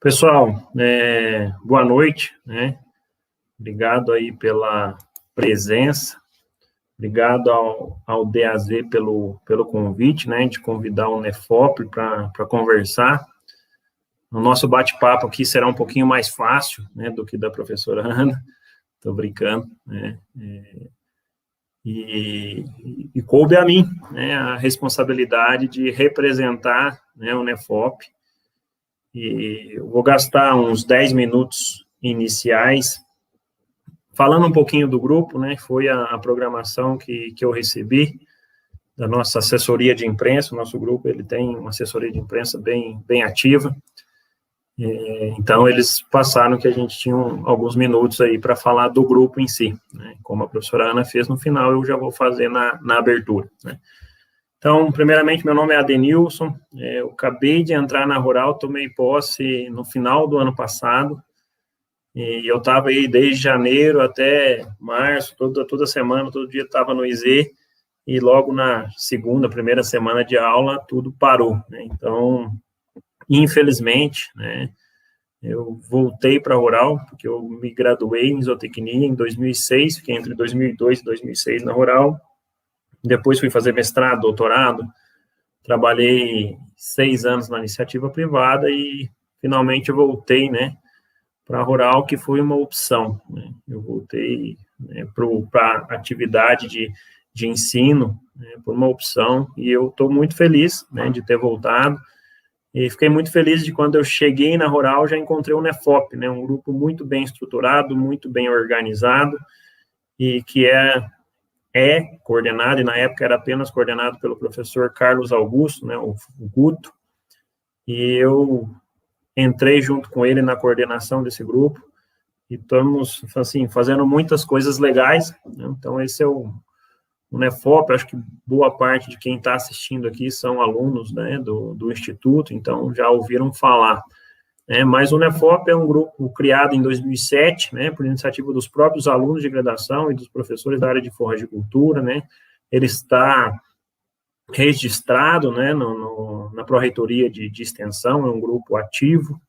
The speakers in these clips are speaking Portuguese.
Pessoal, boa noite, né? Obrigado aí pela presença, obrigado ao DAZ pelo convite, né, de convidar o Nefop para conversar. O nosso bate-papo aqui será um pouquinho mais fácil, né, do que da professora Ana, estou brincando, né, e coube a mim, né, a responsabilidade de representar, né, o Nefop. E eu vou gastar uns 10 minutos iniciais falando um pouquinho do grupo, né? Foi a programação que eu recebi da nossa assessoria de imprensa. O nosso grupo ele tem uma assessoria de imprensa bem ativa. Então, eles passaram que a gente tinha alguns minutos aí para falar do grupo em si, né? Como a professora Ana fez no final, eu já vou fazer na abertura, né? Então, primeiramente, meu nome é Adenilson, eu acabei de entrar na Rural, tomei posse no final do ano passado, e eu estava aí desde janeiro até março, toda semana, todo dia estava no IZ, e logo na primeira semana de aula, tudo parou, né? Então, infelizmente, né, eu voltei para a Rural, porque eu me graduei em zootecnia em 2006, fiquei entre 2002 e 2006 na Rural. Depois fui fazer mestrado, doutorado, trabalhei 6 anos na iniciativa privada e finalmente eu voltei, né, para a Rural, que foi uma opção, né? Eu voltei, né, para a atividade de ensino, né, por uma opção, e eu estou muito feliz, né, de ter voltado, e fiquei muito feliz de quando eu cheguei na Rural, já encontrei o Nefop, né, um grupo muito bem estruturado, muito bem organizado, e que é coordenado, e na época era apenas coordenado pelo professor Carlos Augusto, né, o Guto, e eu entrei junto com ele na coordenação desse grupo, e estamos, assim, fazendo muitas coisas legais, né? Então esse é o Nefop. Acho que boa parte de quem está assistindo aqui são alunos, né, do Instituto, então já ouviram falar, né? Mas o Nefop é um grupo criado em 2007, né, por iniciativa dos próprios alunos de graduação e dos professores da área de forragicultura, né. Ele está registrado, né, na Pró-Reitoria de Extensão, é um grupo ativo.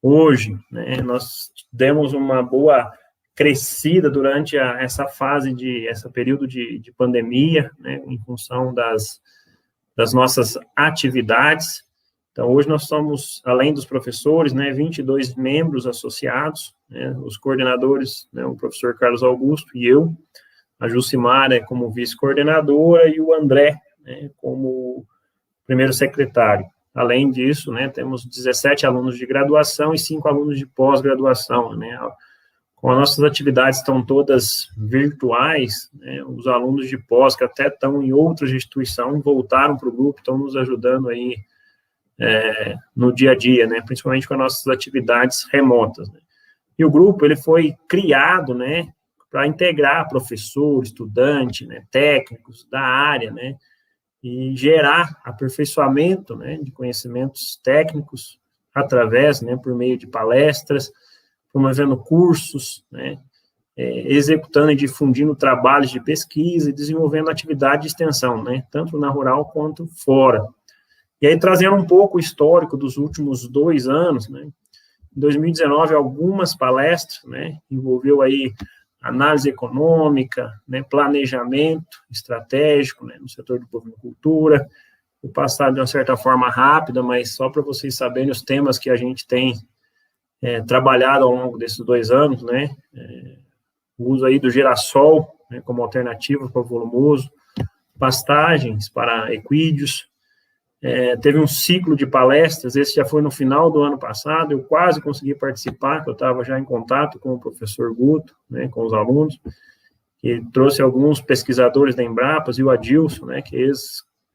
Hoje, né, nós demos uma boa crescida durante essa fase esse período de pandemia, né, em função das nossas atividades. Então, hoje nós somos, além dos professores, né, 22 membros associados, né, os coordenadores, né, o professor Carlos Augusto e eu, a Jucimara como vice-coordenadora e o André, né, como primeiro secretário. Além disso, né, temos 17 alunos de graduação e 5 alunos de pós-graduação, né. Como as nossas atividades estão todas virtuais, né, os alunos de pós, que até estão em outras instituições, voltaram para o grupo, estão nos ajudando aí no dia a dia, né, principalmente com as nossas atividades remotas, né. E o grupo, ele foi criado, né, para integrar professor, estudante, né, técnicos da área, né, e gerar aperfeiçoamento, né, de conhecimentos técnicos através, né, por meio de palestras, promovendo cursos, né, executando e difundindo trabalhos de pesquisa e desenvolvendo atividade de extensão, né, tanto na Rural quanto fora. E aí, trazendo um pouco o histórico dos últimos 2 anos, né, em 2019, algumas palestras, né, envolveu aí análise econômica, né, planejamento estratégico, né, no setor de bovinocultura. Vou passar de uma certa forma rápida, mas só para vocês saberem os temas que a gente tem trabalhado ao longo desses 2 anos, né, o uso aí do girassol, né, como alternativa para o volumoso, pastagens para equídeos. Teve um ciclo de palestras, esse já foi no final do ano passado, eu quase consegui participar, que eu estava já em contato com o professor Guto, né, com os alunos, que trouxe alguns pesquisadores da Embrapas, e o Adilson, né, que é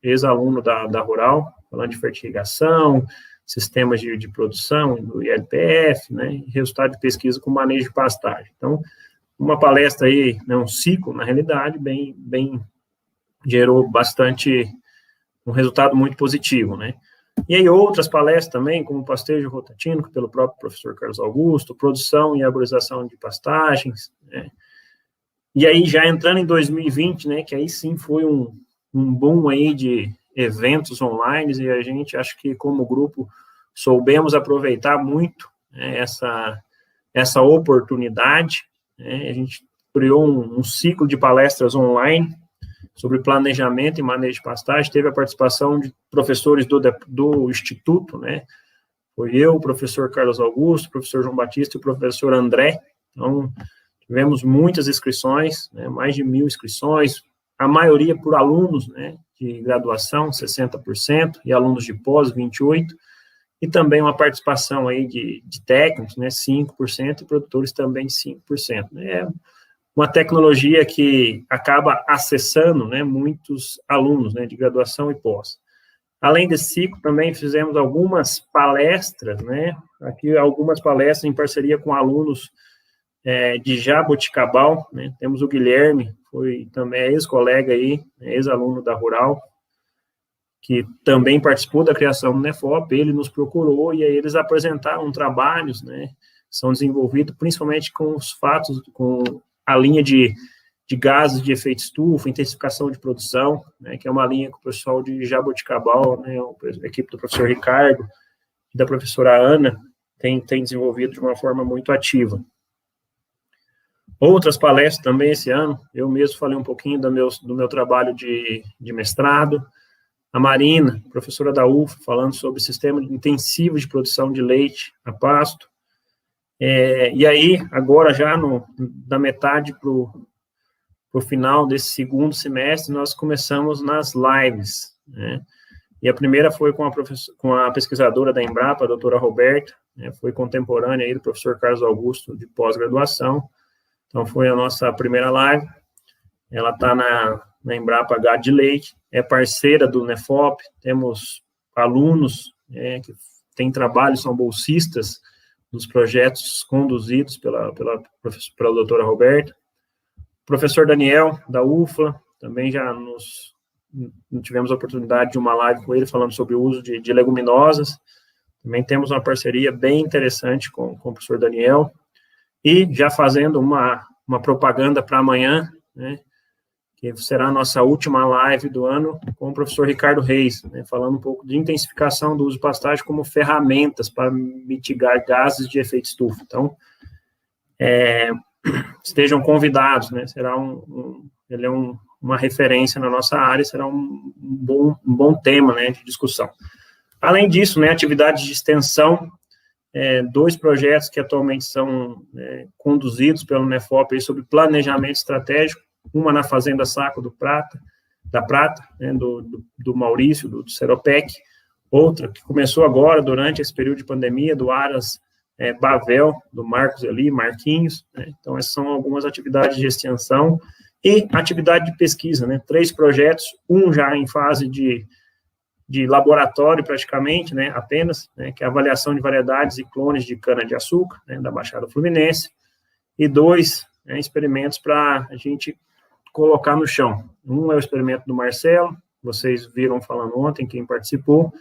ex-aluno da Rural, falando de fertilização, sistemas de produção, do ILPF, né, e resultado de pesquisa com manejo de pastagem. Então, uma palestra aí, né, um ciclo, na realidade, bem gerou bastante, um resultado muito positivo, né. E aí outras palestras também, como pastejo rotatínico, pelo próprio professor Carlos Augusto, produção e arborização de pastagens, né. E aí, já entrando em 2020, né, que aí sim foi um boom aí de eventos online, e a gente, acho que como grupo, soubemos aproveitar muito, né, essa oportunidade, né? A gente criou um ciclo de palestras online sobre planejamento e manejo de pastagem, teve a participação de professores do Instituto, né? Foi eu, o professor Carlos Augusto, o professor João Batista e o professor André. Então, tivemos muitas inscrições, né, mais de 1.000 inscrições, a maioria por alunos, né, de graduação, 60%, e alunos de pós, 28%, e também uma participação aí de técnicos, né, 5%, e produtores também 5%. É uma tecnologia que acaba acessando, né, muitos alunos, né, de graduação e pós. Além desse ciclo, também fizemos algumas palestras, né, aqui algumas palestras em parceria com alunos de Jaboticabal, né, temos o Guilherme, foi também ex-colega aí, ex-aluno da Rural, que também participou da criação do NEFOP, ele nos procurou e aí eles apresentaram trabalhos, né, são desenvolvidos principalmente com os fatos, com a linha de gases de efeito estufa, intensificação de produção, né, que é uma linha que o pessoal de Jaboticabal, né, a equipe do professor Ricardo e da professora Ana tem desenvolvido de uma forma muito ativa. Outras palestras também esse ano, eu mesmo falei um pouquinho do meu trabalho de mestrado, a Marina, professora da UFA, falando sobre sistema intensivo de produção de leite a pasto. E aí, agora já da metade para o final desse segundo semestre, nós começamos nas lives, né? E a primeira foi com a pesquisadora da Embrapa, a doutora Roberta, né? Foi contemporânea aí do professor Carlos Augusto, de pós-graduação. Então, foi a nossa primeira live. Ela está na Embrapa Gado de Leite, é parceira do NEFOP, temos alunos que têm trabalho, são bolsistas dos projetos conduzidos pela doutora Roberta. O professor Daniel, da UFLA, também já tivemos a oportunidade de uma live com ele, falando sobre o uso de leguminosas. Também temos uma parceria bem interessante com o professor Daniel. E já fazendo uma propaganda para amanhã, né, que será a nossa última live do ano, com o professor Ricardo Reis, né, falando um pouco de intensificação do uso de pastagem como ferramentas para mitigar gases de efeito estufa. Então, estejam convidados, né, será ele é uma referência na nossa área, será um bom tema, né, de discussão. Além disso, né, atividades de extensão, 2 projetos que atualmente são conduzidos pelo NEFOP aí sobre planejamento estratégico, uma na Fazenda Saco da Prata, né, do Maurício, do Seropec, outra que começou agora, durante esse período de pandemia, do Aras Bavel, do Marquinhos, né? Então, essas são algumas atividades de extensão e atividade de pesquisa, né? 3 projetos, um já em fase de laboratório, praticamente, né, apenas, né, que é a avaliação de variedades e clones de cana-de-açúcar, né, da Baixada Fluminense, e 2 experimentos para a gente colocar no chão. Um é o experimento do Marcelo, vocês viram falando ontem, quem participou,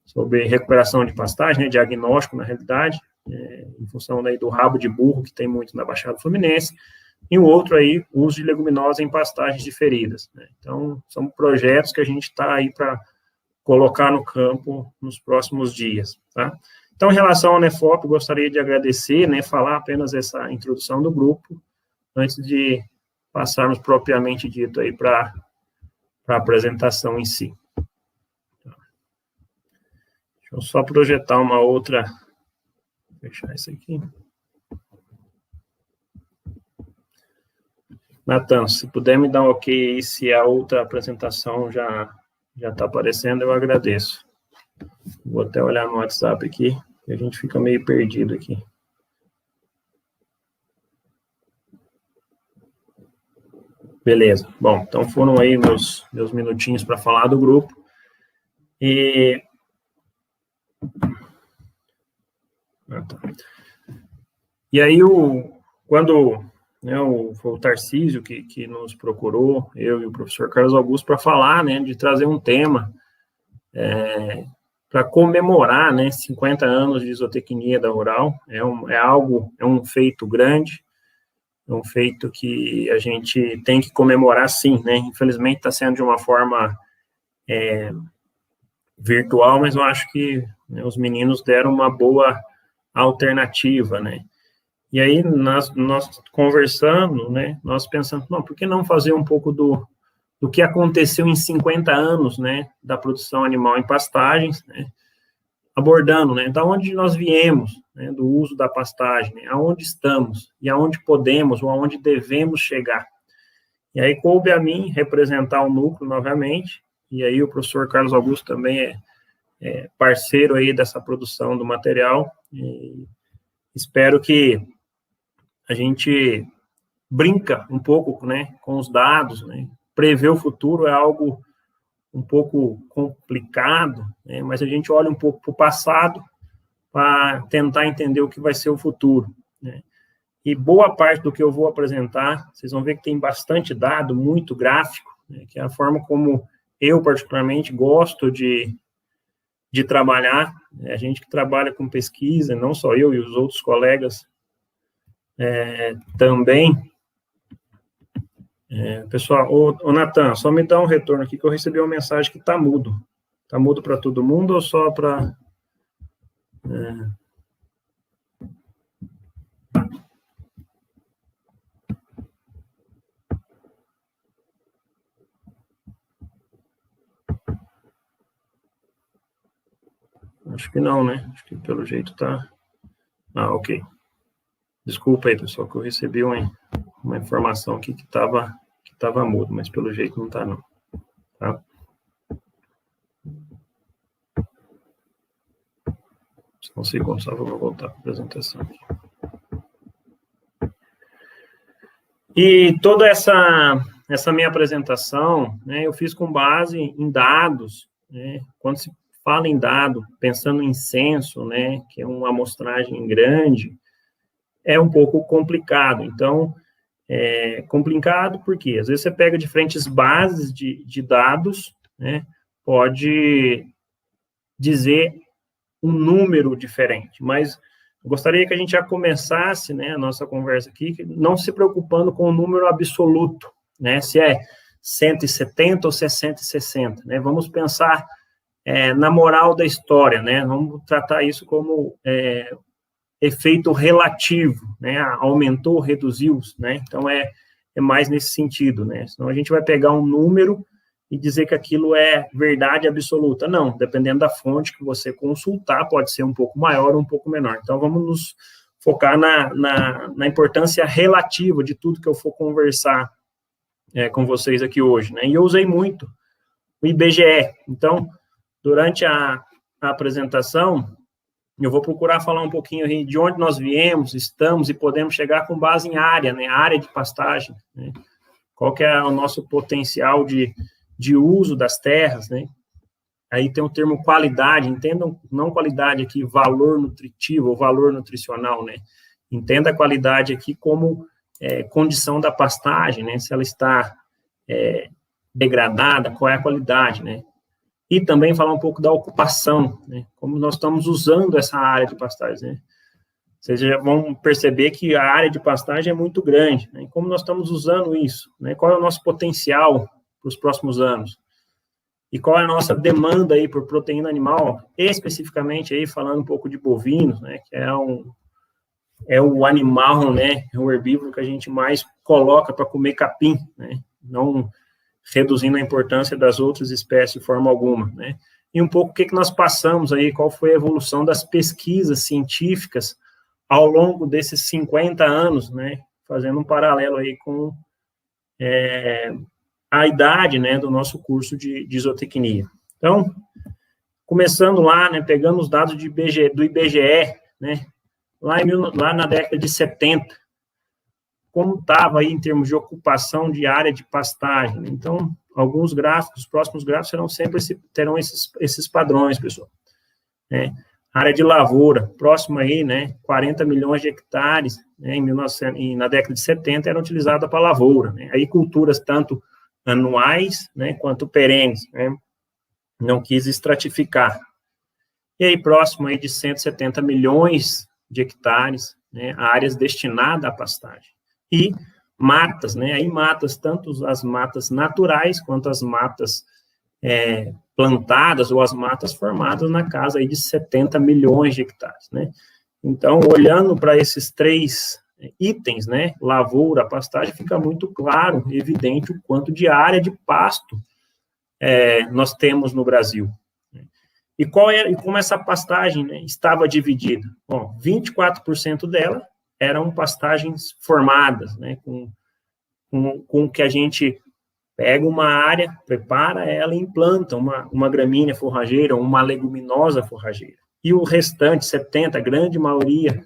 sobre recuperação de pastagem, né, diagnóstico, na realidade, em função daí do rabo de burro, que tem muito na Baixada Fluminense, e o outro aí, o uso de leguminosa em pastagens diferidas, né. Então, são projetos que a gente está aí para colocar no campo nos próximos dias, tá? Então, em relação ao NEFOP, gostaria de agradecer, né, falar apenas essa introdução do grupo, antes de passarmos propriamente dito aí para a apresentação em si. Deixa eu só projetar uma outra, vou fechar isso aqui. Natan, se puder me dar um ok aí, se a outra apresentação já está aparecendo, eu agradeço. Vou até olhar no WhatsApp aqui, que a gente fica meio perdido aqui. Beleza. Bom, então foram aí meus minutinhos para falar do grupo. E aí, quando né, foi o Tarcísio que nos procurou, eu e o professor Carlos Augusto, para falar, né, de trazer um tema para comemorar, né, 50 anos de zootecnia da Rural. É um feito grande, é um feito que a gente tem que comemorar, sim, né? Infelizmente está sendo de uma forma virtual, mas eu acho que, né, os meninos deram uma boa alternativa, né? E aí, nós conversando, né, nós pensamos, não, por que não fazer um pouco do que aconteceu em 50 anos, né, da produção animal em pastagens, né, abordando, né, da onde nós viemos, né, do uso da pastagem, né, aonde estamos e aonde podemos ou aonde devemos chegar. E aí coube a mim representar o núcleo novamente, e aí o professor Carlos Augusto também é parceiro aí dessa produção do material, e espero que a gente brinca um pouco, né, com os dados, né, prever o futuro é algo um pouco complicado, né, mas a gente olha um pouco para o passado para tentar entender o que vai ser o futuro, né. E boa parte do que eu vou apresentar, vocês vão ver que tem bastante dado, muito gráfico, né, que é a forma como eu, particularmente, gosto de trabalhar, né, a gente que trabalha com pesquisa, não só eu e os outros colegas também. Pessoal, ô Natan, só me dá um retorno aqui que eu recebi uma mensagem que está mudo. Está mudo para todo mundo ou só para... Acho que não, né? Acho que pelo jeito tá... Ah, ok. Desculpa aí, pessoal, que eu recebi uma informação aqui que estava mudo, mas pelo jeito não está, não. Tá? Só um segundo, só vou voltar para a apresentação aqui. E toda essa minha apresentação, né, eu fiz com base em dados, né? Quando se fala em dado, pensando em censo, né, que é uma amostragem grande, é um pouco complicado. Então, é complicado porque, às vezes, você pega diferentes bases de dados, né, pode dizer um número diferente, mas eu gostaria que a gente já começasse, né, a nossa conversa aqui, não se preocupando com o número absoluto, né, se é 170 ou se é 160, né, vamos pensar na moral da história, né, vamos tratar isso como efeito relativo, né, aumentou, reduziu, né, então é mais nesse sentido, né, senão a gente vai pegar um número e dizer que aquilo é verdade absoluta. Não, dependendo da fonte que você consultar, pode ser um pouco maior ou um pouco menor. Então, vamos nos focar na importância relativa de tudo que eu for conversar com vocês aqui hoje, né? E eu usei muito o IBGE. Então, durante a apresentação, eu vou procurar falar um pouquinho aí de onde nós viemos, estamos e podemos chegar com base em área, né? Área de pastagem, né? Qual que é o nosso potencial de uso das terras, né? Aí tem o termo qualidade, entendam, não qualidade aqui, valor nutritivo ou valor nutricional, né? Entenda a qualidade aqui como condição da pastagem, né? Se ela está degradada, qual é a qualidade, né? E também falar um pouco da ocupação, né? Como nós estamos usando essa área de pastagem, né? Vocês já vão perceber que a área de pastagem é muito grande, né? E como nós estamos usando isso, né? Qual é o nosso potencial para os próximos anos? E qual é a nossa demanda aí por proteína animal, especificamente aí falando um pouco de bovinos, né, que é o animal, né, é o herbívoro que a gente mais coloca para comer capim, né, não reduzindo a importância das outras espécies de forma alguma, né. E um pouco o que nós passamos aí, qual foi a evolução das pesquisas científicas ao longo desses 50 anos, né, fazendo um paralelo aí com a idade, né, do nosso curso de zootecnia. Então, começando lá, né, pegando os dados do IBGE, né, lá na década de 70, como estava aí em termos de ocupação de área de pastagem. Né? Então, alguns gráficos, os próximos gráficos terão esses padrões, pessoal. Né? Área de lavoura, próximo aí, né, 40 milhões de hectares, né, na década de 70 era utilizada para lavoura. Né? Aí culturas tanto anuais, né, quanto perenes, né, não quis estratificar. E aí, próximo aí de 170 milhões de hectares, né, áreas destinadas à pastagem. E matas, né, aí matas, tanto as matas naturais, quanto as matas plantadas ou as matas formadas na casa aí de 70 milhões de hectares, né? Então, olhando para esses 3 itens, né, lavoura, pastagem, fica muito claro, evidente, o quanto de área de pasto nós temos no Brasil. E como essa pastagem, né, estava dividida? Bom, 24% dela eram pastagens formadas, né, com que a gente pega uma área, prepara ela e implanta uma gramínea forrageira, uma leguminosa forrageira. E o restante, 70%, a grande maioria,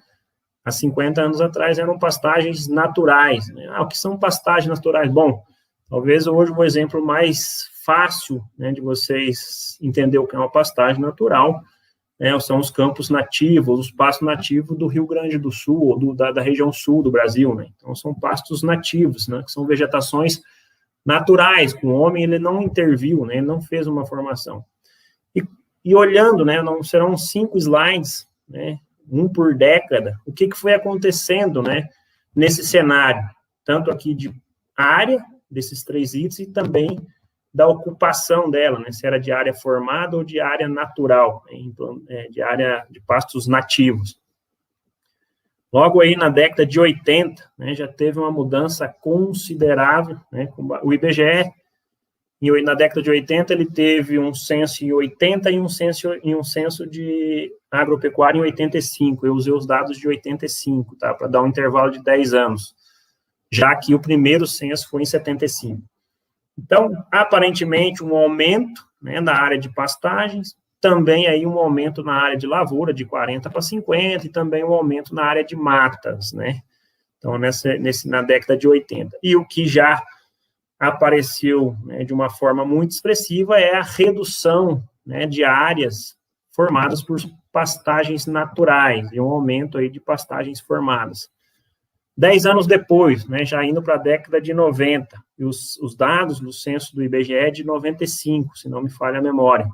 há 50 anos atrás, eram pastagens naturais. Né? O que são pastagens naturais? Bom, talvez hoje um exemplo mais fácil, né, de vocês entender o que é uma pastagem natural, né, são os campos nativos, os pastos nativos do Rio Grande do Sul, ou da região sul do Brasil. Né? Então, são pastos nativos, né, que são vegetações naturais, com o homem ele não interviu, né, ele não fez uma formação. E olhando, né, serão 5 slides, né, um por década, o que foi acontecendo, né, nesse cenário, tanto aqui de área, desses 3 itens, e também da ocupação dela, né, se era de área formada ou de área natural, de área de pastos nativos. Logo aí na década de 80, né, já teve uma mudança considerável, né, o IBGE, na década de 80, ele teve um censo em 80 e um censo de agropecuária em 85. Eu usei os dados de 85, tá, para dar um intervalo de 10 anos, já que o primeiro censo foi em 75. Então, aparentemente, um aumento, né, na área de pastagens, também aí um aumento na área de lavoura, de 40 para 50, e também um aumento na área de matas, né? Então, na década de 80. E o que já apareceu, né, de uma forma muito expressiva é a redução, né, de áreas formadas por pastagens naturais, e um aumento aí de pastagens formadas. 10 anos depois, né, já indo para a década de 90, e os dados do censo do IBGE é de 95, se não me falha a memória.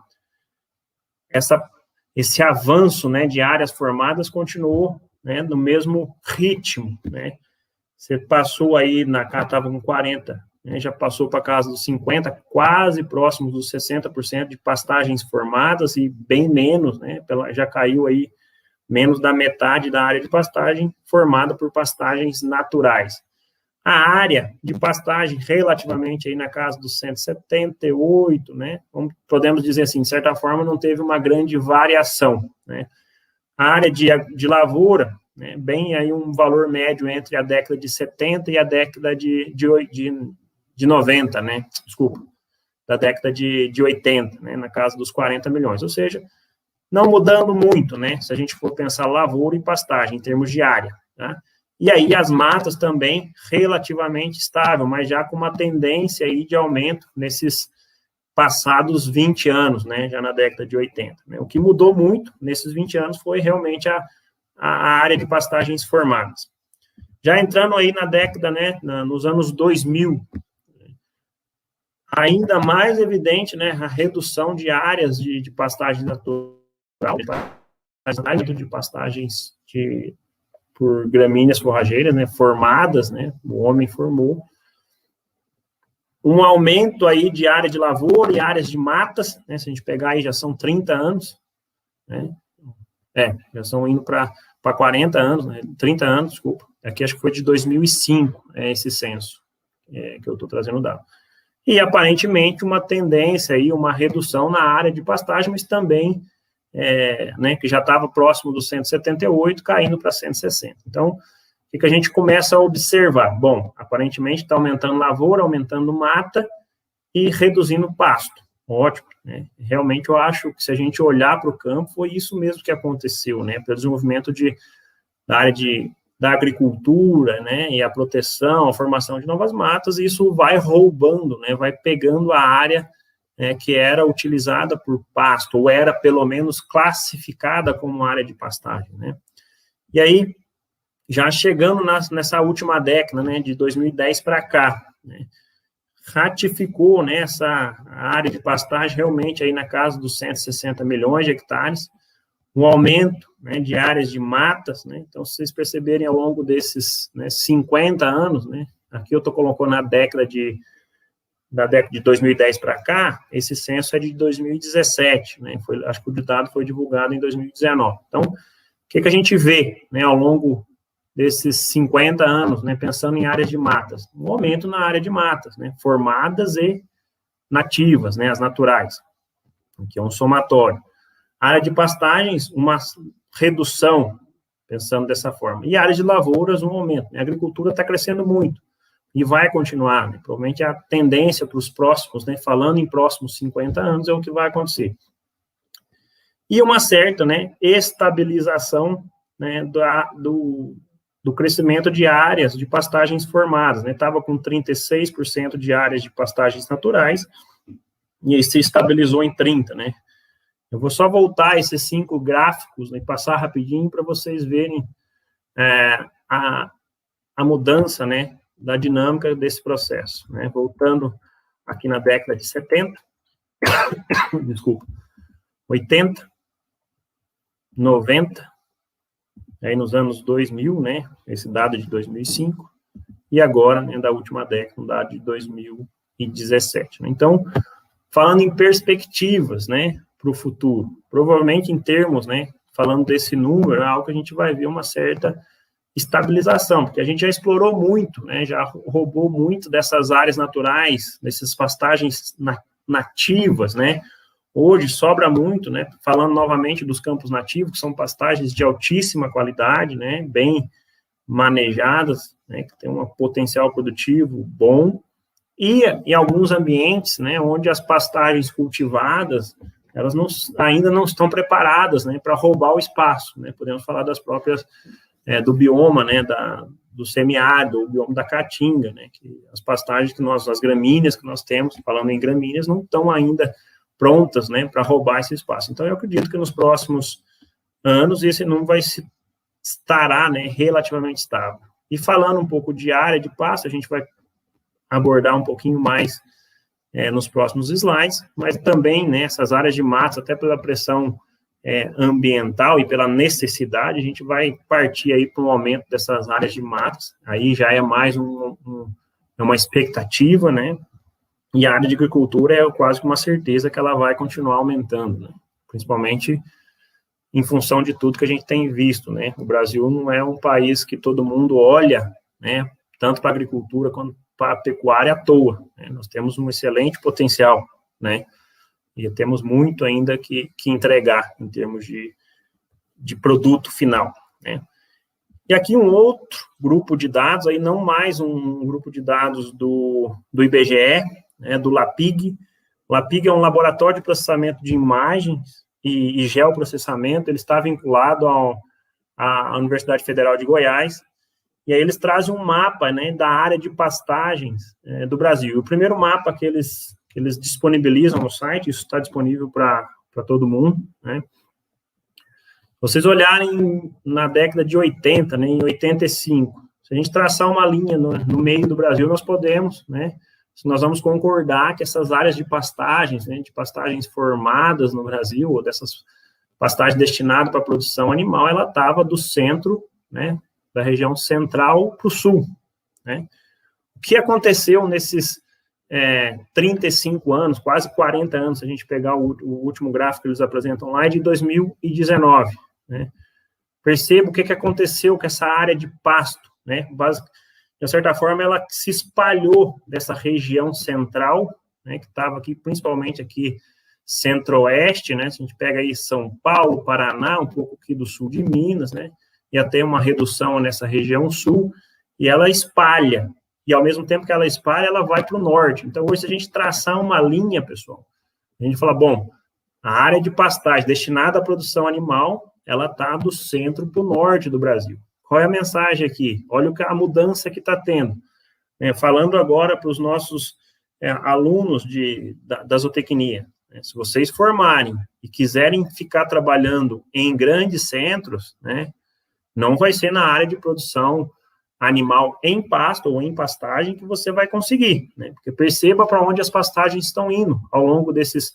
Esse avanço, né, de áreas formadas continuou, né, no mesmo ritmo, né? Você passou aí, estava com 40, né, já passou para casa dos 50, quase próximo dos 60% de pastagens formadas, e bem menos, né, já caiu aí menos da metade da área de pastagem formada por pastagens naturais. A área de pastagem, relativamente aí na casa dos 178, né, podemos dizer assim, de certa forma, não teve uma grande variação, né. A área de lavoura, né, bem aí um valor médio entre a década de 70 e a década de 90, né, desculpa, da década de 80, né, na casa dos 40 milhões, ou seja, não mudando muito, né, se a gente for pensar lavoura e pastagem, em termos de área, tá? E aí as matas também relativamente estável, mas já com uma tendência aí de aumento nesses passados 20 anos, né, já na década de 80. Né? O que mudou muito nesses 20 anos foi realmente a área de pastagens formadas. Já entrando aí na década, né, nos anos 2000, ainda mais evidente, né, a redução de áreas de pastagem natural, de pastagens por gramíneas forrageiras, né, formadas, né, o homem formou, um aumento aí de área de lavoura e áreas de matas, né, se a gente pegar aí já são 30 anos, né, já estão indo para 40 anos, né, 30 anos, desculpa, aqui acho que foi de 2005, esse censo que eu estou trazendo o dado. E aparentemente uma tendência aí, uma redução na área de pastagem, mas também né, que já estava próximo dos 178, caindo para 160. Então, o que a gente começa a observar? Bom, aparentemente está aumentando lavoura, aumentando mata e reduzindo pasto. Ótimo, né? Realmente eu acho que se a gente olhar para o campo, foi isso mesmo que aconteceu, né? Pelo desenvolvimento da área da agricultura, né? E a proteção, a formação de novas matas, isso vai roubando, né? Vai pegando a área que era utilizada por pasto, ou era, pelo menos, classificada como área de pastagem, né? E aí, já chegando nessa última década, né, de 2010 para cá, né, ratificou, né, essa área de pastagem realmente aí na casa dos 160 milhões de hectares, um aumento, né, de áreas de matas, né? Então, se vocês perceberem ao longo desses, né, 50 anos, né, aqui eu estou colocando na década de da década de 2010 para cá, esse censo é de 2017, né? Acho que o dado foi divulgado em 2019. Então, o que a gente vê, né, ao longo desses 50 anos, né, pensando em áreas de matas? Um aumento na área de matas, né, formadas e nativas, né, as naturais, que é um somatório. A área de pastagens, uma redução, pensando dessa forma. E a área de lavouras, um aumento. A agricultura está crescendo muito e vai continuar, né? Provavelmente a tendência para os próximos, né, falando em próximos 50 anos, é o que vai acontecer. E uma certa, né, estabilização, né, do crescimento de áreas de pastagens formadas, né? Estava com 36% de áreas de pastagens naturais e aí se estabilizou em 30%, né? Eu vou só voltar esses 5 gráficos, né, e passar rapidinho para vocês verem a mudança, né, da dinâmica desse processo, né? Voltando aqui na década de 70, desculpa, 80, 90, aí nos anos 2000, né, esse dado de 2005, e agora, né, da última década, um dado de 2017. Né? Então, falando em perspectivas, né, para o futuro, provavelmente em termos, né, falando desse número, é algo que a gente vai ver uma certa estabilização, porque a gente já explorou muito, né, já roubou muito dessas áreas naturais, dessas pastagens nativas, né, hoje sobra muito, né, falando novamente dos campos nativos, que são pastagens de altíssima qualidade, né, bem manejadas, né, que tem um potencial produtivo bom, e em alguns ambientes, né, onde as pastagens cultivadas, elas ainda não estão preparadas, né, para roubar o espaço, né, podemos falar das próprias, do bioma, né, do semiárido, o bioma da caatinga, né, que as pastagens as gramíneas que nós temos, falando em gramíneas, não estão ainda prontas, né, para roubar esse espaço. Então, eu acredito que nos próximos anos esse número estará, né, relativamente estável. E falando um pouco de área de pasto, a gente vai abordar um pouquinho mais nos próximos slides, mas também, né, essas áreas de matos, até pela pressão ambiental e pela necessidade, a gente vai partir aí para um aumento dessas áreas de matos, aí já é mais uma expectativa, né, e a área de agricultura é quase que uma certeza que ela vai continuar aumentando, né, principalmente em função de tudo que a gente tem visto, né, o Brasil não é um país que todo mundo olha, né, tanto para a agricultura quanto para a pecuária à toa, né, nós temos um excelente potencial, né, e temos muito ainda que entregar em termos de produto final, né. E aqui um outro grupo de dados, aí não mais um grupo de dados do IBGE, né, do LAPIG. O LAPIG é um laboratório de processamento de imagens e geoprocessamento, ele está vinculado à Universidade Federal de Goiás, e aí eles trazem um mapa, né, da área de pastagens do Brasil. O primeiro mapa que eles disponibilizam no site, isso está disponível para todo mundo, né? Vocês olharem na década de 80, né, em 85, se a gente traçar uma linha no meio do Brasil, nós podemos, né, nós vamos concordar que essas áreas de pastagens, né, de pastagens formadas no Brasil, ou dessas pastagens destinadas para a produção animal, ela estava do centro, né, da região central para o sul, né? O que aconteceu nesses 35 anos, quase 40 anos, se a gente pegar o último gráfico que eles apresentam lá, é de 2019, né? Perceba o que aconteceu com essa área de pasto, né? De certa forma, ela se espalhou dessa região central, né, que estava aqui, principalmente aqui, centro-oeste, né? Se a gente pega aí São Paulo, Paraná, um pouco aqui do sul de Minas, né? E até uma redução nessa região sul, e ela espalha. E, ao mesmo tempo que ela espalha, ela vai para o norte. Então, hoje, se a gente traçar uma linha, pessoal, a gente fala, bom, a área de pastagem destinada à produção animal, ela está do centro para o norte do Brasil. Qual é a mensagem aqui? Olha a mudança que está tendo. Falando agora para os nossos alunos da zootecnia, né? Se vocês formarem e quiserem ficar trabalhando em grandes centros, né, não vai ser na área de produção animal em pasto ou em pastagem que você vai conseguir, né? Porque perceba para onde as pastagens estão indo ao longo desses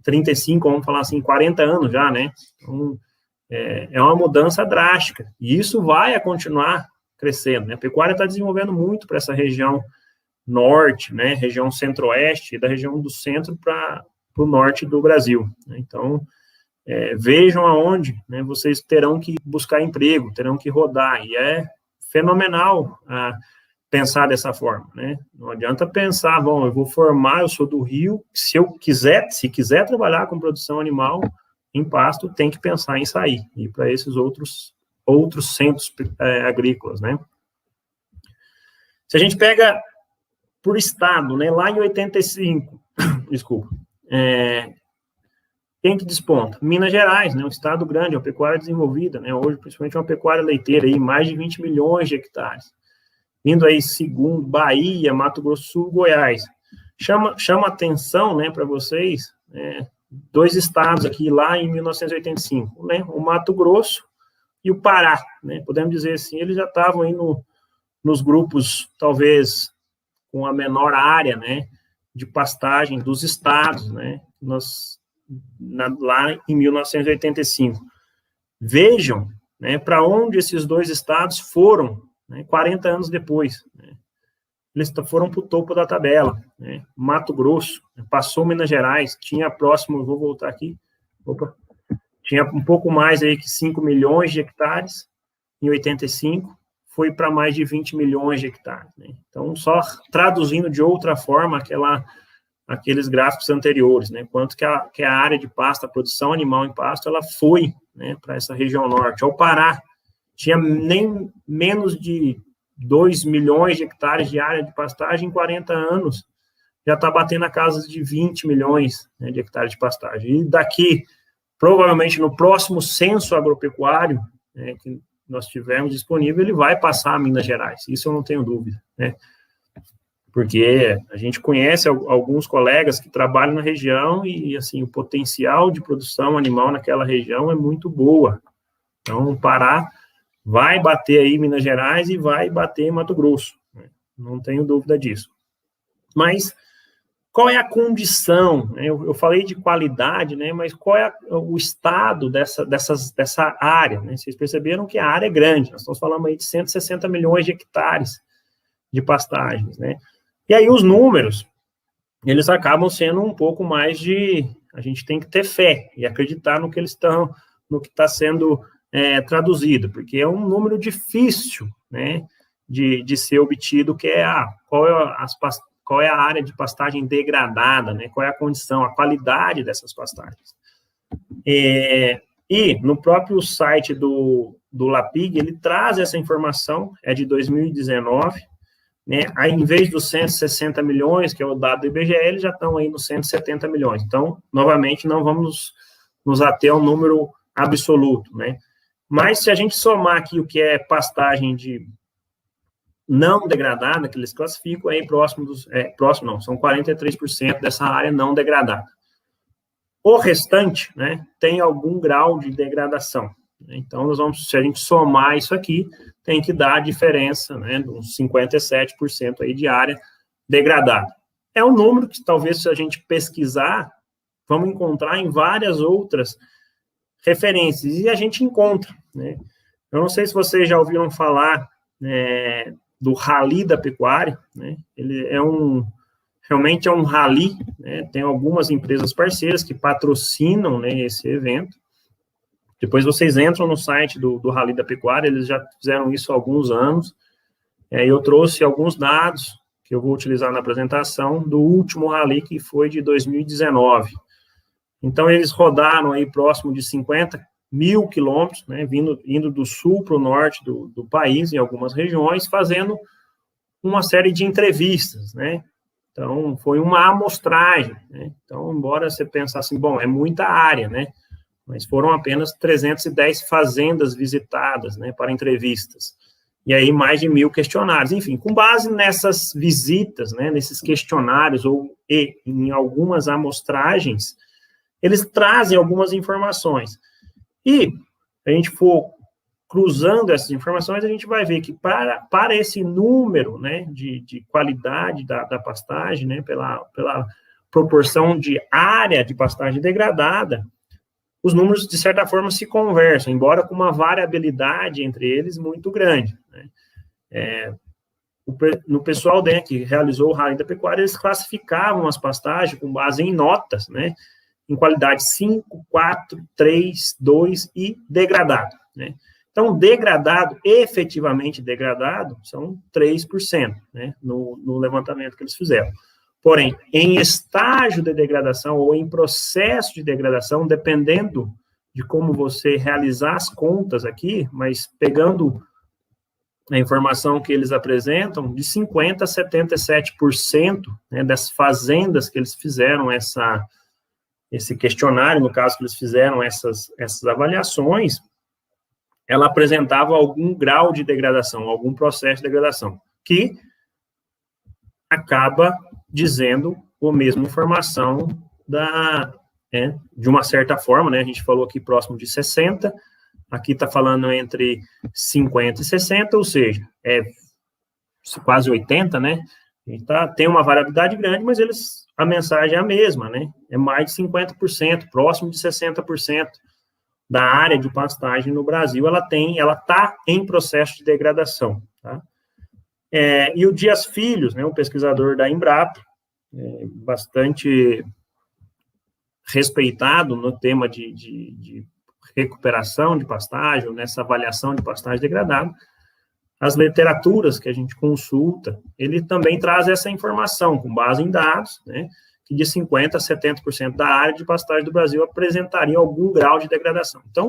35, vamos falar assim, 40 anos já, né? Então, é uma mudança drástica, e isso vai continuar crescendo, né? A pecuária está desenvolvendo muito para essa região norte, né, região centro-oeste, e da região do centro para o norte do Brasil. Então, vejam aonde, né, vocês terão que buscar emprego, terão que rodar, e é fenomenal pensar dessa forma, né? Não adianta pensar, bom, eu vou formar, eu sou do Rio, se quiser trabalhar com produção animal em pasto, tem que pensar em sair, e para esses outros centros agrícolas, né? Se a gente pega por estado, né, lá em 85, desculpa, quem que desponta? Minas Gerais, né, um estado grande, uma pecuária desenvolvida, né, hoje principalmente uma pecuária leiteira, aí, mais de 20 milhões de hectares. Vindo aí segundo, Bahia, Mato Grosso do Sul, Goiás. Chama atenção, né, para vocês, dois estados aqui, lá em 1985, né, o Mato Grosso e o Pará, né, podemos dizer assim, eles já estavam aí nos grupos, talvez, com a menor área, né, de pastagem dos estados, né, lá em 1985. Vejam, né, para onde esses dois estados foram, né, 40 anos depois, né, eles foram para o topo da tabela, né, Mato Grosso, passou Minas Gerais, tinha próximo, vou voltar aqui, tinha um pouco mais aí que 5 milhões de hectares, em 85, foi para mais de 20 milhões de hectares, né, então, só traduzindo de outra forma aqueles gráficos anteriores, né, quanto que a área de pasto, a produção animal em pasto, ela foi, né, para essa região norte. Ao Pará, tinha nem menos de 2 milhões de hectares de área de pastagem em 40 anos, já está batendo a casa de 20 milhões, né, de hectares de pastagem. E daqui, provavelmente no próximo censo agropecuário, né, que nós tivermos disponível, ele vai passar a Minas Gerais, isso eu não tenho dúvida, né, porque a gente conhece alguns colegas que trabalham na região e, assim, o potencial de produção animal naquela região é muito boa. Então, o Pará vai bater aí Minas Gerais e vai bater em Mato Grosso, né? Não tenho dúvida disso. Mas qual é a condição? Eu falei de qualidade, né? Mas qual é o estado dessa área? Né? Vocês perceberam que a área é grande, nós estamos falando aí de 160 milhões de hectares de pastagens, né? E aí os números, eles acabam sendo um pouco mais a gente tem que ter fé e acreditar no que está sendo traduzido, porque é um número difícil, né, de ser obtido, que é qual é a área de pastagem degradada, né, qual é a condição, a qualidade dessas pastagens. E no próprio site do LAPIG, ele traz essa informação, é de 2019, né, aí, em vez dos 160 milhões, que é o dado do IBGE, eles já estão aí nos 170 milhões. Então, novamente, não vamos nos ater ao número absoluto, né? Mas, se a gente somar aqui o que é pastagem de não degradada, que eles classificam aí são 43% dessa área não degradada. O restante, né, tem algum grau de degradação. Então, se a gente somar isso aqui, tem que dar a diferença, né, uns 57% aí de área degradada. É um número que, talvez, se a gente pesquisar, vamos encontrar em várias outras referências, e a gente encontra, né? Eu não sei se vocês já ouviram falar, né, do Rally da Pecuária, né? Ele realmente é um rally, né? Tem algumas empresas parceiras que patrocinam, né, esse evento. Depois vocês entram no site do Rally da Pecuária, eles já fizeram isso há alguns anos. Eu trouxe alguns dados que eu vou utilizar na apresentação do último Rally, que foi de 2019. Então, eles rodaram aí próximo de 50 mil quilômetros, né, indo do sul para o norte do país, em algumas regiões, fazendo uma série de entrevistas, né? Então, foi uma amostragem, né? Então, embora você pense assim, bom, é muita área, né? Mas foram apenas 310 fazendas visitadas, né, para entrevistas. E aí, mais de 1.000 questionários. Enfim, com base nessas visitas, né, nesses questionários, e em algumas amostragens, eles trazem algumas informações. E, a gente for cruzando essas informações, a gente vai ver que para esse número, né, de qualidade da pastagem, né, pela proporção de área de pastagem degradada, os números, de certa forma, se conversam, embora com uma variabilidade entre eles muito grande, né? no pessoal, né, que realizou o Rally da Pecuária, eles classificavam as pastagens com base em notas, né, em qualidade 5, 4, 3, 2 e degradado, né. Então, degradado, efetivamente degradado, são 3%, né, no levantamento que eles fizeram. Porém, em estágio de degradação ou em processo de degradação, dependendo de como você realizar as contas aqui, mas pegando a informação que eles apresentam, de 50% a 77%, né, das fazendas que eles fizeram esse questionário, no caso que eles fizeram essas avaliações, ela apresentava algum grau de degradação, algum processo de degradação, que acaba dizendo a mesma informação de uma certa forma, né, a gente falou aqui próximo de 60%, aqui está falando entre 50 e 60, ou seja, é quase 80, né, tem uma variabilidade grande, mas a mensagem é a mesma, né, é mais de 50%, próximo de 60%, da área de pastagem no Brasil, ela está em processo de degradação, tá? E o Dias Filhos, né, um pesquisador da Embrapa, bastante respeitado no tema de recuperação de pastagem, nessa avaliação de pastagem degradada, as literaturas que a gente consulta, ele também traz essa informação, com base em dados, né, que de 50% a 70% da área de pastagem do Brasil apresentaria algum grau de degradação. Então,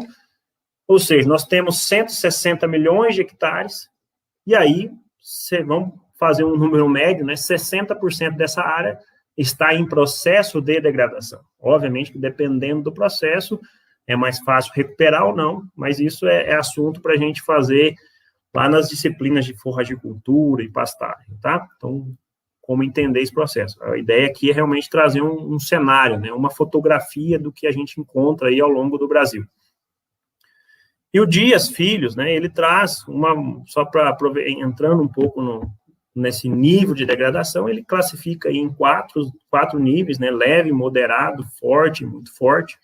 ou seja, nós temos 160 milhões de hectares, e aí, vamos fazer um número médio, né, 60% dessa área está em processo de degradação. Obviamente que dependendo do processo, é mais fácil recuperar ou não, mas isso é assunto para a gente fazer lá nas disciplinas de forragicultura e pastagem, tá? Então, como entender esse processo. A ideia aqui é realmente trazer um cenário, né, uma fotografia do que a gente encontra aí ao longo do Brasil. E o Dias Filhos, né, ele traz só para entrando um pouco nesse nível de degradação, ele classifica aí em quatro níveis, né, leve, moderado, forte, muito forte.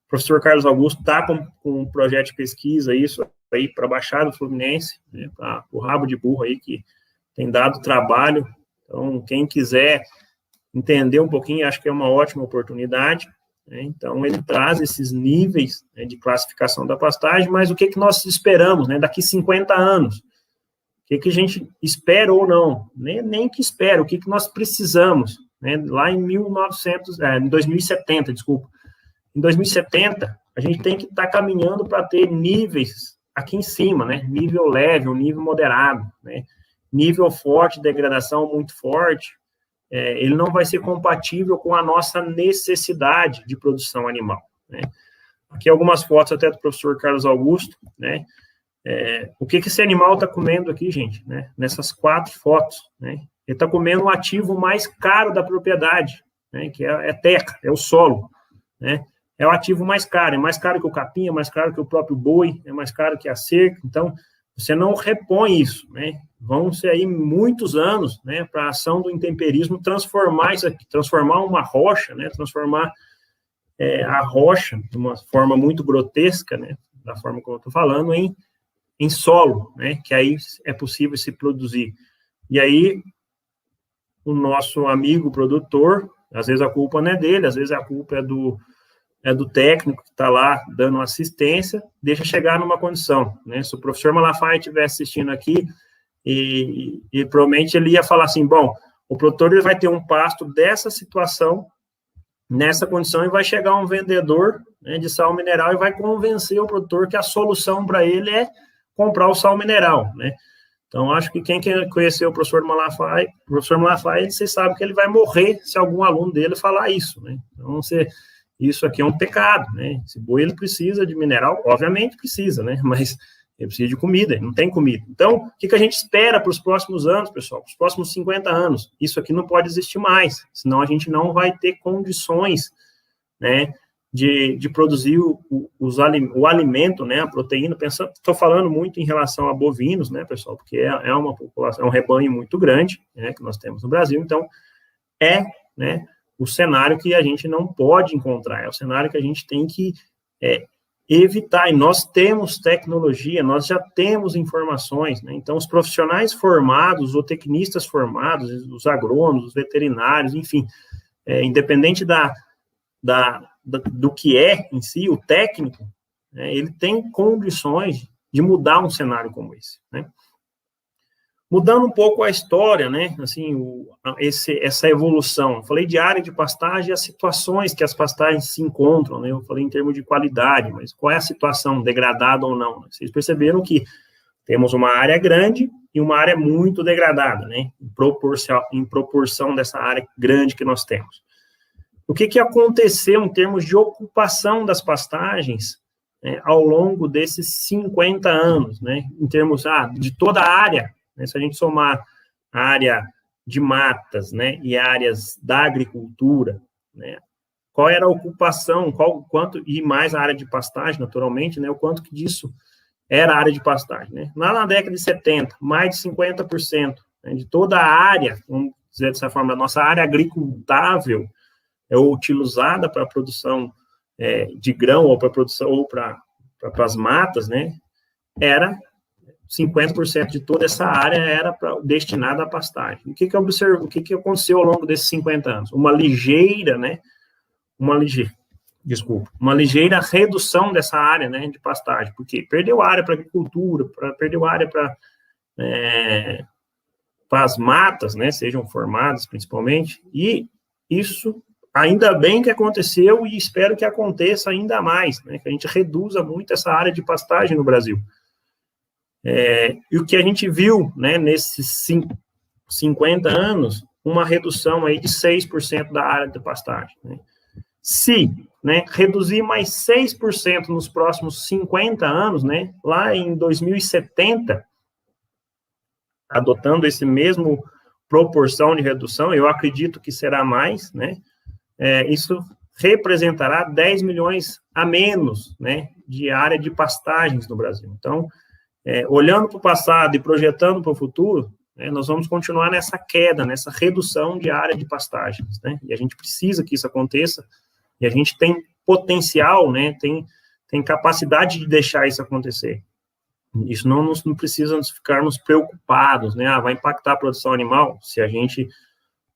O professor Carlos Augusto está com um projeto de pesquisa, isso aí para a Baixada Fluminense, né, para o rabo de burro aí, que tem dado trabalho. Então, quem quiser entender um pouquinho, acho que é uma ótima oportunidade, né? Então, ele traz esses níveis, né, de classificação da pastagem, mas o que nós esperamos, né, daqui 50 anos? O que a gente espera ou não? Nem que espera, o que nós precisamos, né? Lá em 2070, desculpa. Em 2070, a gente tem que estar caminhando para ter níveis aqui em cima, né? Nível leve, um nível moderado, né? Nível forte, degradação muito forte, ele não vai ser compatível com a nossa necessidade de produção animal, né? Aqui algumas fotos até do professor Carlos Augusto, né? O que esse animal está comendo aqui, gente, né? Nessas 4 fotos, né? Ele está comendo o ativo mais caro da propriedade, né? Que é a terra, é o solo, né? É o ativo mais caro, é mais caro que o capim, é mais caro que o próprio boi, é mais caro que a cerca. Então, você não repõe isso, né? Vão ser aí muitos anos, né, para a ação do intemperismo transformar isso aqui, transformar uma rocha, né, transformar a rocha de uma forma muito grotesca, né, da forma como eu estou falando, em solo, né, que aí é possível se produzir. E aí, o nosso amigo produtor, às vezes a culpa não é dele, às vezes a culpa é do técnico que está lá dando assistência, deixa chegar numa condição, né? Se o professor Malafaia estiver assistindo aqui, e provavelmente ele ia falar assim, bom, o produtor ele vai ter um pasto dessa situação, nessa condição, e vai chegar um vendedor, né, de sal mineral e vai convencer o produtor que a solução para ele é comprar o sal mineral, né? Então, acho que quem conheceu o professor Malafaia, você sabe que ele vai morrer se algum aluno dele falar isso, né? Então, isso aqui é um pecado, né? Esse boi, ele precisa de mineral, obviamente precisa, né? Mas ele precisa de comida, ele não tem comida. Então, o que a gente espera para os próximos anos, pessoal? Para os próximos 50 anos? Isso aqui não pode existir mais, senão a gente não vai ter condições, né, de produzir o alimento, né, a proteína. Estou falando muito em relação a bovinos, né, pessoal, porque é uma população, é um rebanho muito grande, né, que nós temos no Brasil. Então, né, o cenário que a gente não pode encontrar, é o cenário que a gente tem que evitar, e nós temos tecnologia, nós já temos informações, né? Então, os profissionais formados, os zootecnistas formados, os agrônomos, os veterinários, enfim, independente do que é em si, o técnico, né, ele tem condições de mudar um cenário como esse, né? Mudando um pouco a história, né, assim, essa evolução. Eu falei de área de pastagem e as situações que as pastagens se encontram, né? Eu falei em termos de qualidade, mas qual é a situação, degradada ou não? Vocês perceberam que temos uma área grande e uma área muito degradada, né, em proporção dessa área grande que nós temos. O que aconteceu em termos de ocupação das pastagens, né, ao longo desses 50 anos, né, em termos de toda a área, né, se a gente somar a área de matas, né, e áreas da agricultura, né, qual era a ocupação, quanto, e mais a área de pastagem, naturalmente, né, o quanto que disso era a área de pastagem, né? Lá na década de 70, mais de 50%, né, de toda a área, vamos dizer dessa forma, da nossa área agricultável, utilizada para a produção de grão, ou para produção, ou para as matas, né, era 50% de toda essa área era destinada à pastagem. O que aconteceu ao longo desses 50 anos? Uma ligeira redução dessa área, né, de pastagem, porque perdeu área para agricultura, perdeu área para as matas, né, sejam formadas principalmente, e isso ainda bem que aconteceu e espero que aconteça ainda mais, né, que a gente reduza muito essa área de pastagem no Brasil. E o que a gente viu, né, nesses 50 anos, uma redução aí de 6% da área de pastagem, né. Se, né, reduzir mais 6% nos próximos 50 anos, né, lá em 2070, adotando esse mesmo proporção de redução, eu acredito que será mais, né, isso representará 10 milhões a menos, né, de área de pastagens no Brasil. Então, olhando para o passado e projetando para o futuro, né, nós vamos continuar nessa queda, nessa redução de área de pastagens, né, e a gente precisa que isso aconteça, e a gente tem potencial, né, tem capacidade de deixar isso acontecer. Isso não precisa ficarmos preocupados, né, vai impactar a produção animal? Se a gente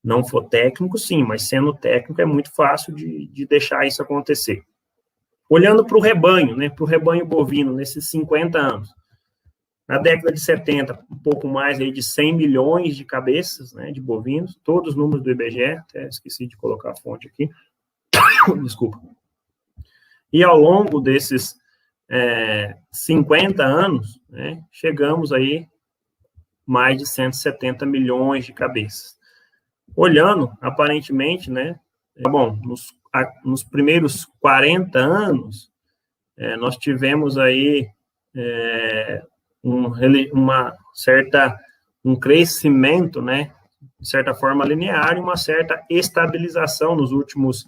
não for técnico, sim, mas sendo técnico é muito fácil de deixar isso acontecer. Olhando para o rebanho, né, para o rebanho bovino, nesses 50 anos, na década de 70, um pouco mais aí de 100 milhões de cabeças, né, de bovinos, todos os números do IBGE, até esqueci de colocar a fonte aqui, desculpa. E ao longo desses 50 anos, né, chegamos aí mais de 170 milhões de cabeças. Olhando, aparentemente, né, bom, nos primeiros 40 anos, nós tivemos aí um crescimento, né, de certa forma linear, e uma certa estabilização nos últimos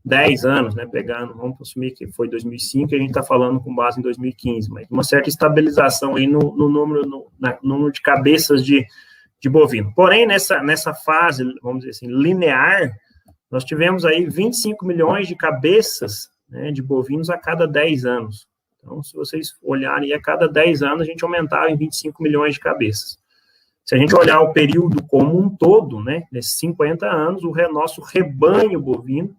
10 anos, né, vamos assumir que foi 2005, e a gente está falando com base em 2015, mas uma certa estabilização aí no número de cabeças de bovino. Porém, nessa fase, vamos dizer assim, linear, nós tivemos aí 25 milhões de cabeças, né, de bovinos a cada 10 anos. Então, se vocês olharem, a cada 10 anos a gente aumentava em 25 milhões de cabeças. Se a gente olhar o período como um todo, né, nesses 50 anos, o nosso rebanho bovino,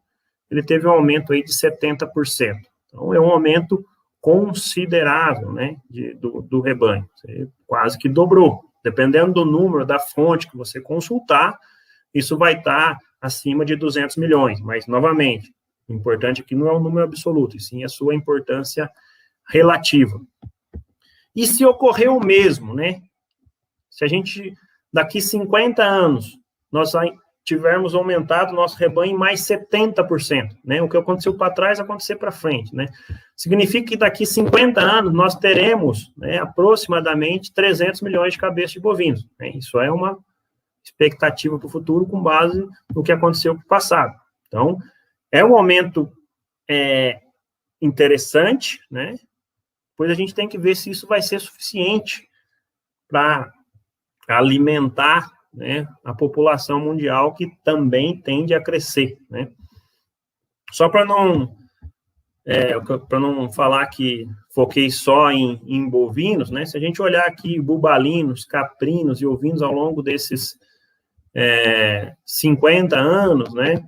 ele teve um aumento aí de 70%. Então, é um aumento considerável, né, do rebanho. Quase que dobrou. Dependendo do número, da fonte que você consultar, isso vai estar acima de 200 milhões. Mas, novamente, o importante aqui não é o número absoluto, e sim a sua importância relativa. E se ocorrer o mesmo, né? Se a gente, daqui 50 anos, nós tivermos aumentado o nosso rebanho em mais 70%, né? O que aconteceu para trás, acontecer para frente, né? Significa que daqui 50 anos nós teremos, né, aproximadamente 300 milhões de cabeças de bovinos, né? Isso é uma expectativa para o futuro com base no que aconteceu no passado. Então, é um aumento interessante, né? Pois a gente tem que ver se isso vai ser suficiente para alimentar, né, a população mundial, que também tende a crescer, né? Só para não para não falar que foquei só em bovinos, né? Se a gente olhar aqui bubalinos, caprinos e ovinos ao longo desses 50 anos, né?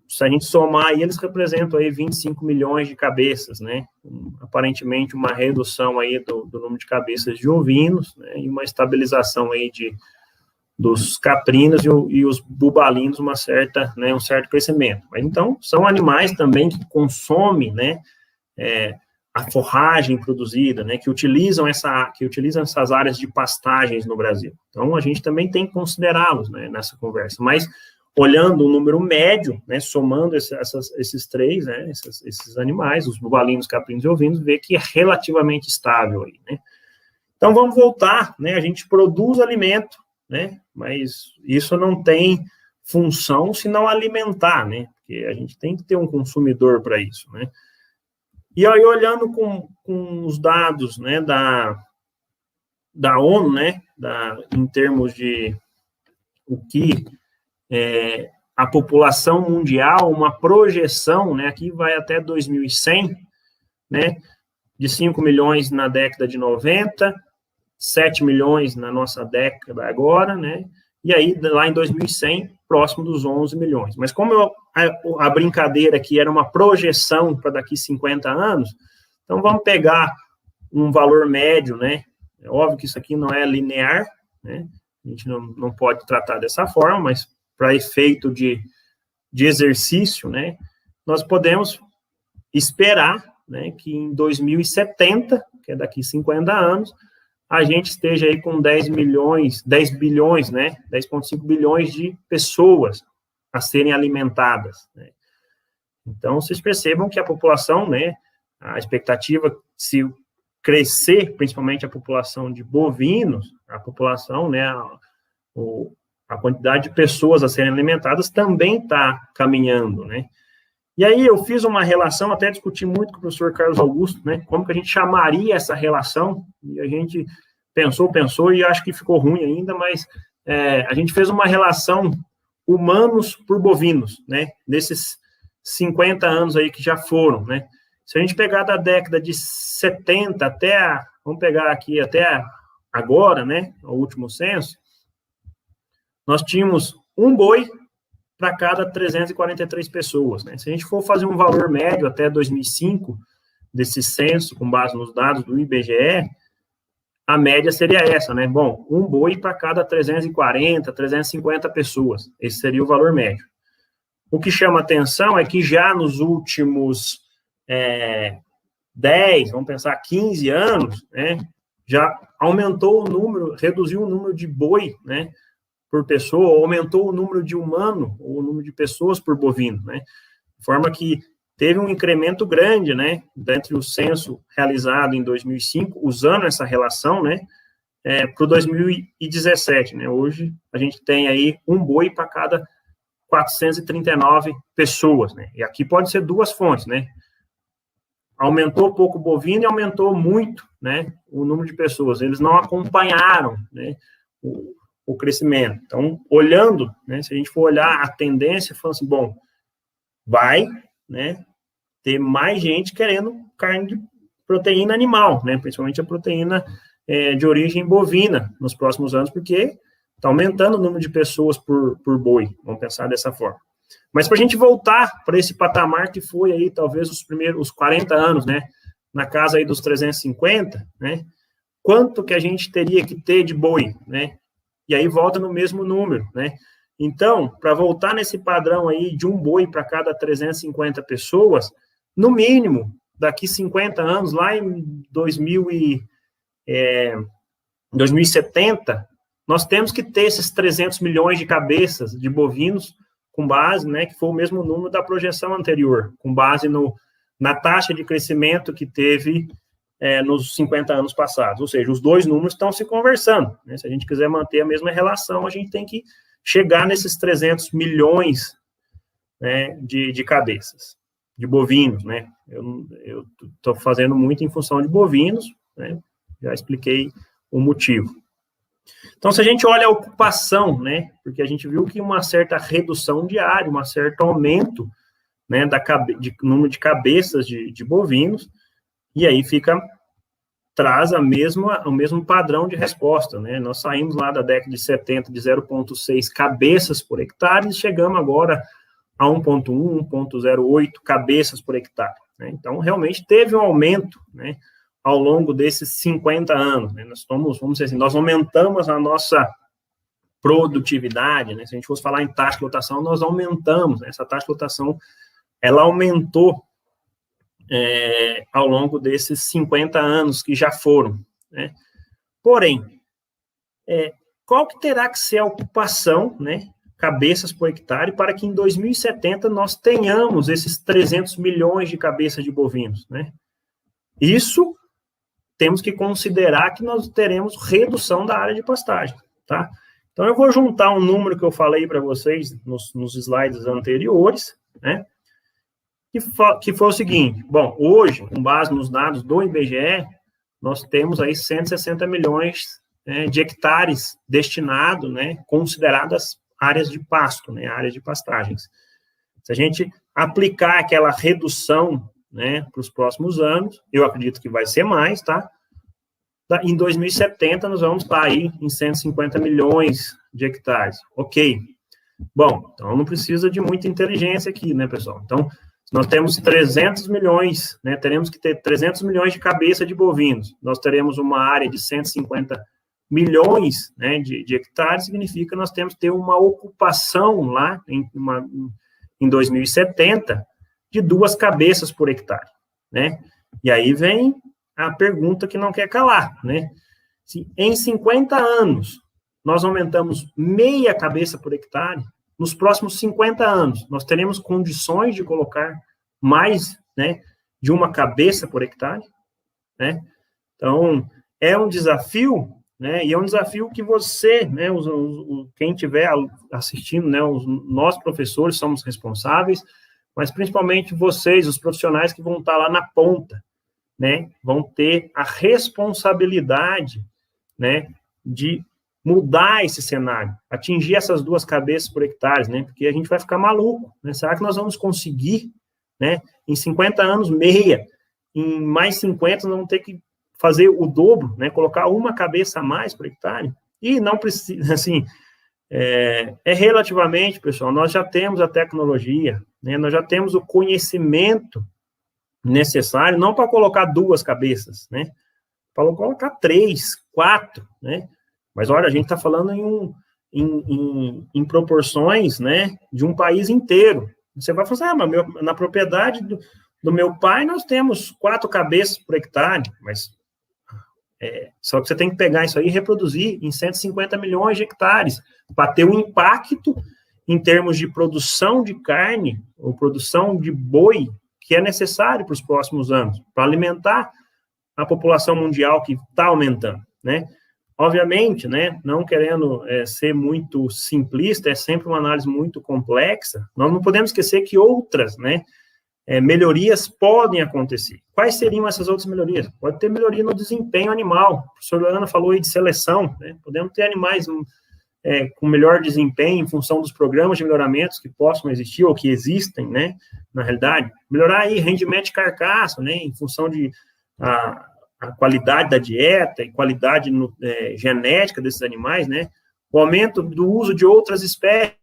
Se a gente somar aí, eles representam aí 25 milhões de cabeças, né? Aparentemente uma redução aí do número de cabeças de ovinos, né? E uma estabilização aí dos caprinos e os bubalinos, um certo crescimento. Mas, então, são animais também que consomem, né, a forragem produzida, né, que utilizam essas áreas de pastagens no Brasil. Então, a gente também tem que considerá-los, né, nessa conversa. Mas, olhando o número médio, né, somando esses três, né, esses animais, os bubalinos, caprinos e ovinos, vê que é relativamente estável aí, né. Então, vamos voltar, né, a gente produz alimento, né, mas isso não tem função se não alimentar, né, porque a gente tem que ter um consumidor para isso, né. E aí, olhando com os dados, né, da ONU, né, em termos de o que a população mundial, uma projeção, né, aqui vai até 2100, né, de 5 milhões na década de 90, 7 milhões na nossa década agora, né? E aí, lá em 2100, próximo dos 11 milhões. Mas como a brincadeira aqui era uma projeção para daqui 50 anos, então vamos pegar um valor médio, né? É óbvio que isso aqui não é linear, né? A gente não pode tratar dessa forma, mas para efeito de exercício, né? Nós podemos esperar, né, que em 2070, que é daqui 50 anos, a gente esteja aí com 10 bilhões, né, 10,5 bilhões de pessoas a serem alimentadas, né. Então, vocês percebam que a população, né, a expectativa, se crescer, principalmente a população de bovinos, a população, né, a quantidade de pessoas a serem alimentadas também está caminhando, né. E aí eu fiz uma relação, até discuti muito com o professor Carlos Augusto, né, como que a gente chamaria essa relação, e a gente pensou, e acho que ficou ruim ainda, mas a gente fez uma relação humanos por bovinos, né, nesses 50 anos aí que já foram, né. Se a gente pegar da década de 70 vamos pegar aqui até agora, né, o último censo, nós tínhamos um boi para cada 343 pessoas, né? Se a gente for fazer um valor médio até 2005, desse censo, com base nos dados do IBGE, a média seria essa, né? Bom, um boi para cada 340, 350 pessoas. Esse seria o valor médio. O que chama atenção é que já nos últimos 10, vamos pensar 15 anos, né? Já aumentou o número, reduziu o número de boi, né, por pessoa, aumentou o número de humano, ou o número de pessoas por bovino, né, de forma que teve um incremento grande, né, entre o censo realizado em 2005, usando essa relação, né, para o 2017, né, hoje a gente tem aí um boi para cada 439 pessoas, né, e aqui pode ser duas fontes, né, aumentou pouco o bovino e aumentou muito, né, o número de pessoas, eles não acompanharam, né, o crescimento. Então, olhando, né, se a gente for olhar a tendência, falando assim, bom, vai, né, ter mais gente querendo carne de proteína animal, né, principalmente a proteína de origem bovina nos próximos anos, porque está aumentando o número de pessoas por boi, vamos pensar dessa forma. Mas para a gente voltar para esse patamar que foi aí, talvez, os 40 anos, né, na casa aí dos 350, né, quanto que a gente teria que ter de boi, né, e aí volta no mesmo número, né? Então, para voltar nesse padrão aí de um boi para cada 350 pessoas, no mínimo, daqui 50 anos, lá em 2070, nós temos que ter esses 300 milhões de cabeças de bovinos com base, né, que foi o mesmo número da projeção anterior, com base na taxa de crescimento que teve nos 50 anos passados, ou seja, os dois números estão se conversando, né? Se a gente quiser manter a mesma relação, a gente tem que chegar nesses 300 milhões, né, de cabeças, de bovinos, né? Eu estou fazendo muito em função de bovinos, né? Já expliquei o motivo. Então, se a gente olha a ocupação, né, porque a gente viu que uma certa redução diária, um certo aumento né, número de cabeças de bovinos, e aí traz o mesmo padrão de resposta, né? Nós saímos lá da década de 70 de 0,6 cabeças por hectare e chegamos agora a 1,1, 1,08 cabeças por hectare, né? Então, realmente teve um aumento, né, ao longo desses 50 anos, né? Vamos dizer assim, nós aumentamos a nossa produtividade, né? Se a gente fosse falar em taxa de lotação, nós aumentamos, né? Essa taxa de lotação, ela aumentou ao longo desses 50 anos que já foram, né? Porém, qual que terá que ser a ocupação, né, cabeças por hectare, para que em 2070 nós tenhamos esses 300 milhões de cabeças de bovinos, né? Isso temos que considerar que nós teremos redução da área de pastagem, tá? Então, eu vou juntar um número que eu falei para vocês nos slides anteriores, né? Que foi o seguinte: bom, hoje, com base nos dados do IBGE, nós temos aí 160 milhões, né, de hectares destinados, né, consideradas áreas de pasto, né, áreas de pastagens. Se a gente aplicar aquela redução, né, para os próximos anos, eu acredito que vai ser mais, tá? Em 2070, nós vamos estar aí em 150 milhões de hectares. Ok. Bom, então não precisa de muita inteligência aqui, né, pessoal? Então, nós temos 300 milhões, né, teremos que ter 300 milhões de cabeça de bovinos. Nós teremos uma área de 150 milhões, né, de hectares, significa que nós temos que ter uma ocupação lá em 2070 de 2 cabeças por hectare, né? E aí vem a pergunta que não quer calar, né? Se em 50 anos nós aumentamos meia cabeça por hectare, nos próximos 50 anos, nós teremos condições de colocar mais, né, de uma cabeça por hectare, né? Então, é um desafio, né, e é um desafio que você, né, quem estiver assistindo, né, nós professores somos responsáveis, mas principalmente vocês, os profissionais que vão estar lá na ponta, né, vão ter a responsabilidade, né, de mudar esse cenário, atingir essas 2 cabeças por hectare, né, porque a gente vai ficar maluco, né, será que nós vamos conseguir, né, em 50 anos, meia, em mais 50, nós vamos ter que fazer o dobro, né, colocar uma cabeça a mais por hectare, e não precisa, assim, relativamente, pessoal, nós já temos a tecnologia, né, nós já temos o conhecimento necessário, não para colocar 2 cabeças, né, para colocar 3, 4, né, mas, olha, a gente está falando em proporções, né, de um país inteiro. Você vai falar assim, mas na propriedade do meu pai nós temos 4 cabeças por hectare, mas só que você tem que pegar isso aí e reproduzir em 150 milhões de hectares, para ter um impacto em termos de produção de carne, ou produção de boi, que é necessário para os próximos anos, para alimentar a população mundial que está aumentando, né? Obviamente, né, não querendo ser muito simplista, é sempre uma análise muito complexa, nós não podemos esquecer que outras, né, melhorias podem acontecer. Quais seriam essas outras melhorias? Pode ter melhoria no desempenho animal, o professor Leandro falou aí de seleção, né, podemos ter animais com melhor desempenho em função dos programas de melhoramentos que possam existir ou que existem, né, na realidade, melhorar aí rendimento de carcaça, né, em função de a qualidade da dieta e qualidade genética desses animais, né? O aumento do uso de outras espécies.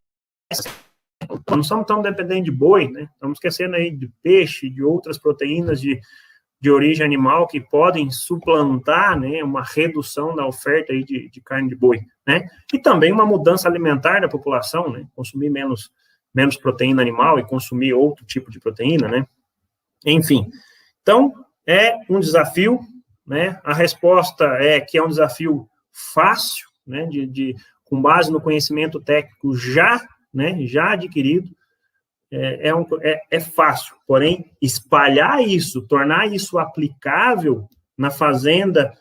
Não somos tão dependentes de boi, né? Estamos esquecendo aí de peixe, de outras proteínas de origem animal que podem suplantar, né, uma redução da oferta aí de carne de boi, né? E também uma mudança alimentar da população, né? Consumir menos proteína animal e consumir outro tipo de proteína, né? Enfim, então, é um desafio, né? A resposta é que é um desafio fácil, né? Com base no conhecimento técnico já adquirido, é fácil. Porém, espalhar isso, tornar isso aplicável na fazenda,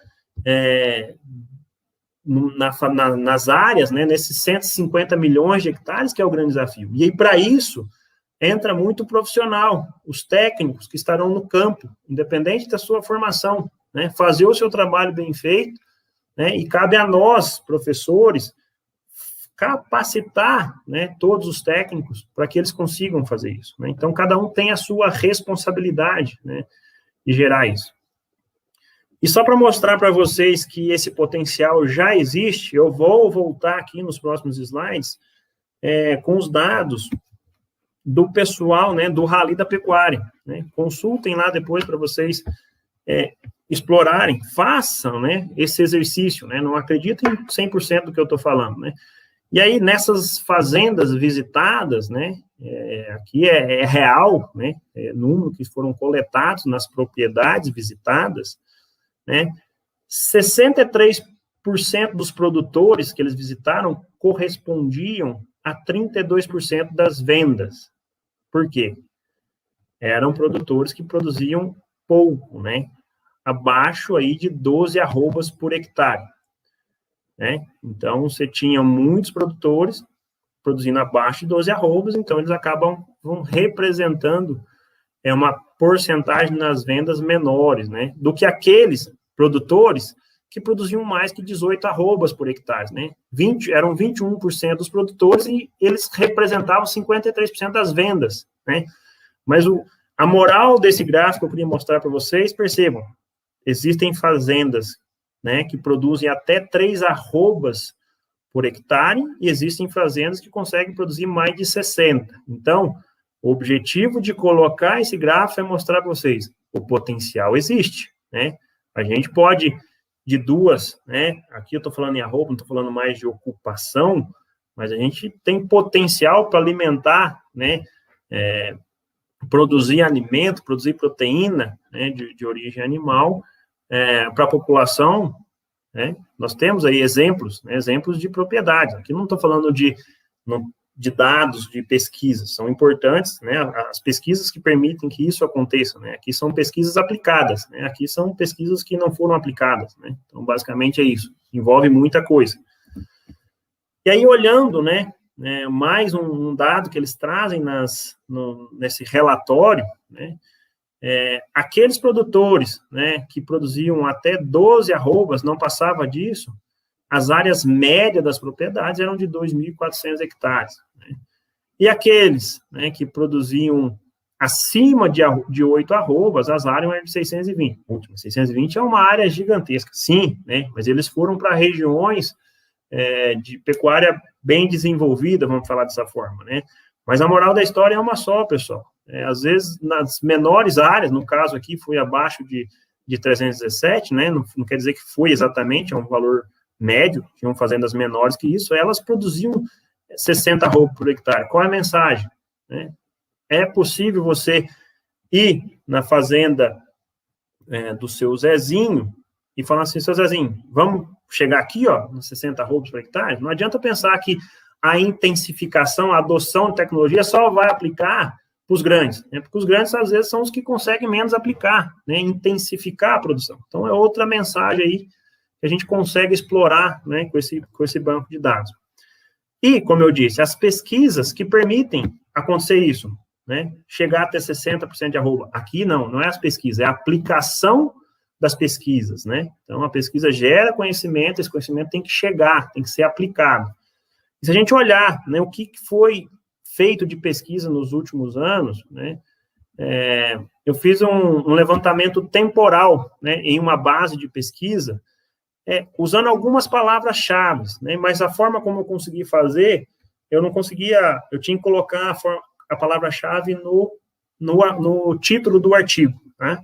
nas áreas, né? Nesses 150 milhões de hectares, que é o grande desafio. E aí, para isso, entra muito o profissional, os técnicos que estarão no campo, independente da sua formação, né, fazer o seu trabalho bem feito, né, e cabe a nós, professores, capacitar, né, todos os técnicos para que eles consigam fazer isso, né? Então, cada um tem a sua responsabilidade, né, de gerar isso. E só para mostrar para vocês que esse potencial já existe, eu vou voltar aqui nos próximos slides com os dados do pessoal, né, do Rally da Pecuária, né? Consultem lá depois para vocês explorarem, façam, né, esse exercício, né? Não acreditem 100% do que eu estou falando, né? E aí, nessas fazendas visitadas, né, aqui é real, né, número que foram coletados nas propriedades visitadas, né, 63% dos produtores que eles visitaram correspondiam a 32% das vendas. Por quê? Eram produtores que produziam pouco, né, abaixo aí de 12 arrobas por hectare, né? Então, você tinha muitos produtores produzindo abaixo de 12 arrobas, então eles vão representando uma porcentagem nas vendas menores, né, do que aqueles produtores que produziam mais que 18 arrobas por hectare, né? Eram 21% dos produtores e eles representavam 53% das vendas, né? Mas a moral desse gráfico eu queria mostrar para vocês, percebam, existem fazendas, né, que produzem até 3 arrobas por hectare e existem fazendas que conseguem produzir mais de 60. Então, o objetivo de colocar esse gráfico é mostrar para vocês, o potencial existe, né? A gente pode, de duas, né, aqui eu estou falando em arroba, não estou falando mais de ocupação, mas a gente tem potencial para alimentar, né, produzir alimento, produzir proteína, né, de origem animal, para a população, né? Nós temos aí exemplos, né, exemplos de propriedades. Aqui não estou falando de dados, de pesquisas, são importantes, né, as pesquisas que permitem que isso aconteça, né, aqui são pesquisas aplicadas, né, aqui são pesquisas que não foram aplicadas, né, então basicamente é isso, envolve muita coisa. E aí olhando, né, mais um dado que eles trazem nesse relatório, né, aqueles produtores, né, que produziam até 12 arrobas, não passava disso, as áreas médias das propriedades eram de 2.400 hectares. Né? E aqueles, né, que produziam acima de 8 arrobas, as áreas eram de 620. 620 é uma área gigantesca, sim, né, mas eles foram para regiões de pecuária bem desenvolvida, vamos falar dessa forma, né? Mas a moral da história é uma só, pessoal. Às vezes, nas menores áreas, no caso aqui, foi abaixo de 317, né? Não quer dizer que foi exatamente, é um valor médio, tinham fazendas menores que isso, elas produziam 60 arrobas por hectare. Qual é a mensagem? Né? É possível você ir na fazenda do seu Zezinho e falar assim, seu Zezinho, vamos chegar aqui, ó, nos 60 arrobas por hectare? Não adianta pensar que a intensificação, a adoção de tecnologia só vai aplicar para os grandes, né? Porque os grandes, às vezes, são os que conseguem menos aplicar, né? Intensificar a produção. Então, é outra mensagem aí que a gente consegue explorar, né, com esse banco de dados. E, como eu disse, as pesquisas que permitem acontecer isso, né, chegar até 60% de arroba. Aqui não é as pesquisas, é a aplicação das pesquisas, né? Então, a pesquisa gera conhecimento, esse conhecimento tem que chegar, tem que ser aplicado. E se a gente olhar, né, o que foi feito de pesquisa nos últimos anos, né, eu fiz um levantamento temporal, né, em uma base de pesquisa, usando algumas palavras-chave, né, mas a forma como eu consegui fazer, eu não conseguia, eu tinha que colocar a palavra-chave no título do artigo, né?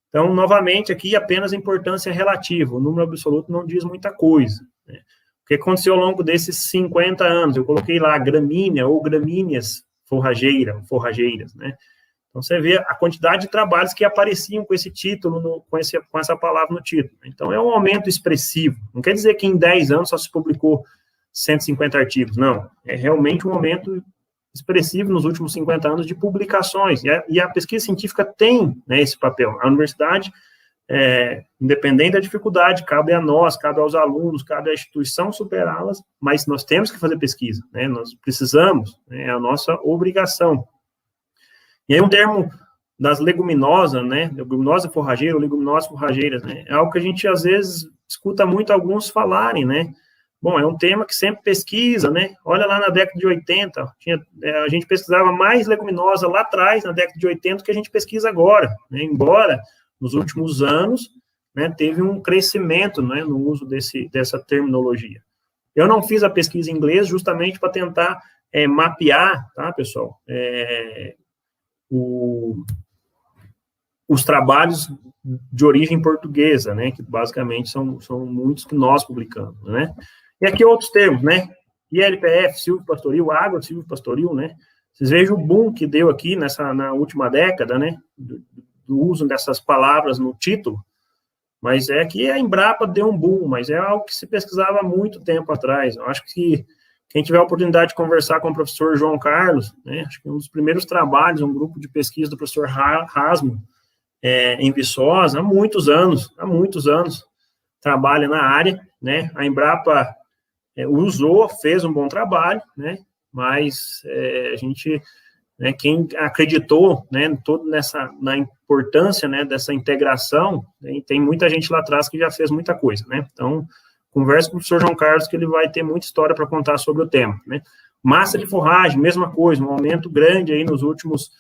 Então, novamente, aqui apenas importância relativa, o número absoluto não diz muita coisa, né? O que aconteceu ao longo desses 50 anos? Eu coloquei lá gramínea ou gramíneas forrageiras, né? Então, você vê a quantidade de trabalhos que apareciam com esse título, com essa palavra no título. Então, é um aumento expressivo. Não quer dizer que em 10 anos só se publicou 150 artigos, não. É realmente um aumento expressivo nos últimos 50 anos de publicações. E a pesquisa científica tem, né, esse papel. A universidade, independente da dificuldade, cabe a nós, cabe aos alunos, cabe à instituição superá-las, mas nós temos que fazer pesquisa, né? Nós precisamos, né? É a nossa obrigação. E aí um termo das leguminosas, né, leguminosa forrageira ou leguminosas forrageiras, né, é algo que a gente às vezes escuta muito alguns falarem, né, Bom, é um tema que sempre pesquisa, né? Olha lá na década de 80, a gente pesquisava mais leguminosa lá atrás, na década de 80, do que a gente pesquisa agora, né? Embora, nos últimos anos, né, teve um crescimento, né, no uso dessa terminologia. Eu não fiz a pesquisa em inglês justamente para tentar mapear, tá, pessoal, os trabalhos de origem portuguesa, né, que basicamente são muitos que nós publicamos, né. E aqui outros termos, né, ILPF, silvopastoril, água de silvopastoril, né, vocês vejam o boom que deu aqui na última década, né, do uso dessas palavras no título, mas é que a Embrapa deu um boom, mas é algo que se pesquisava há muito tempo atrás. Eu acho que quem tiver a oportunidade de conversar com o professor João Carlos, né, acho que um dos primeiros trabalhos, um grupo de pesquisa do professor Rasmo, em Viçosa, há muitos anos, trabalha na área, né, a Embrapa fez um bom trabalho, né, mas a gente, né, quem acreditou, né, na importância, né, dessa integração, né, tem muita gente lá atrás que já fez muita coisa, né, então, converse com o professor João Carlos, que ele vai ter muita história para contar sobre o tema, né. Massa de forragem, mesma coisa, um aumento grande aí nos últimos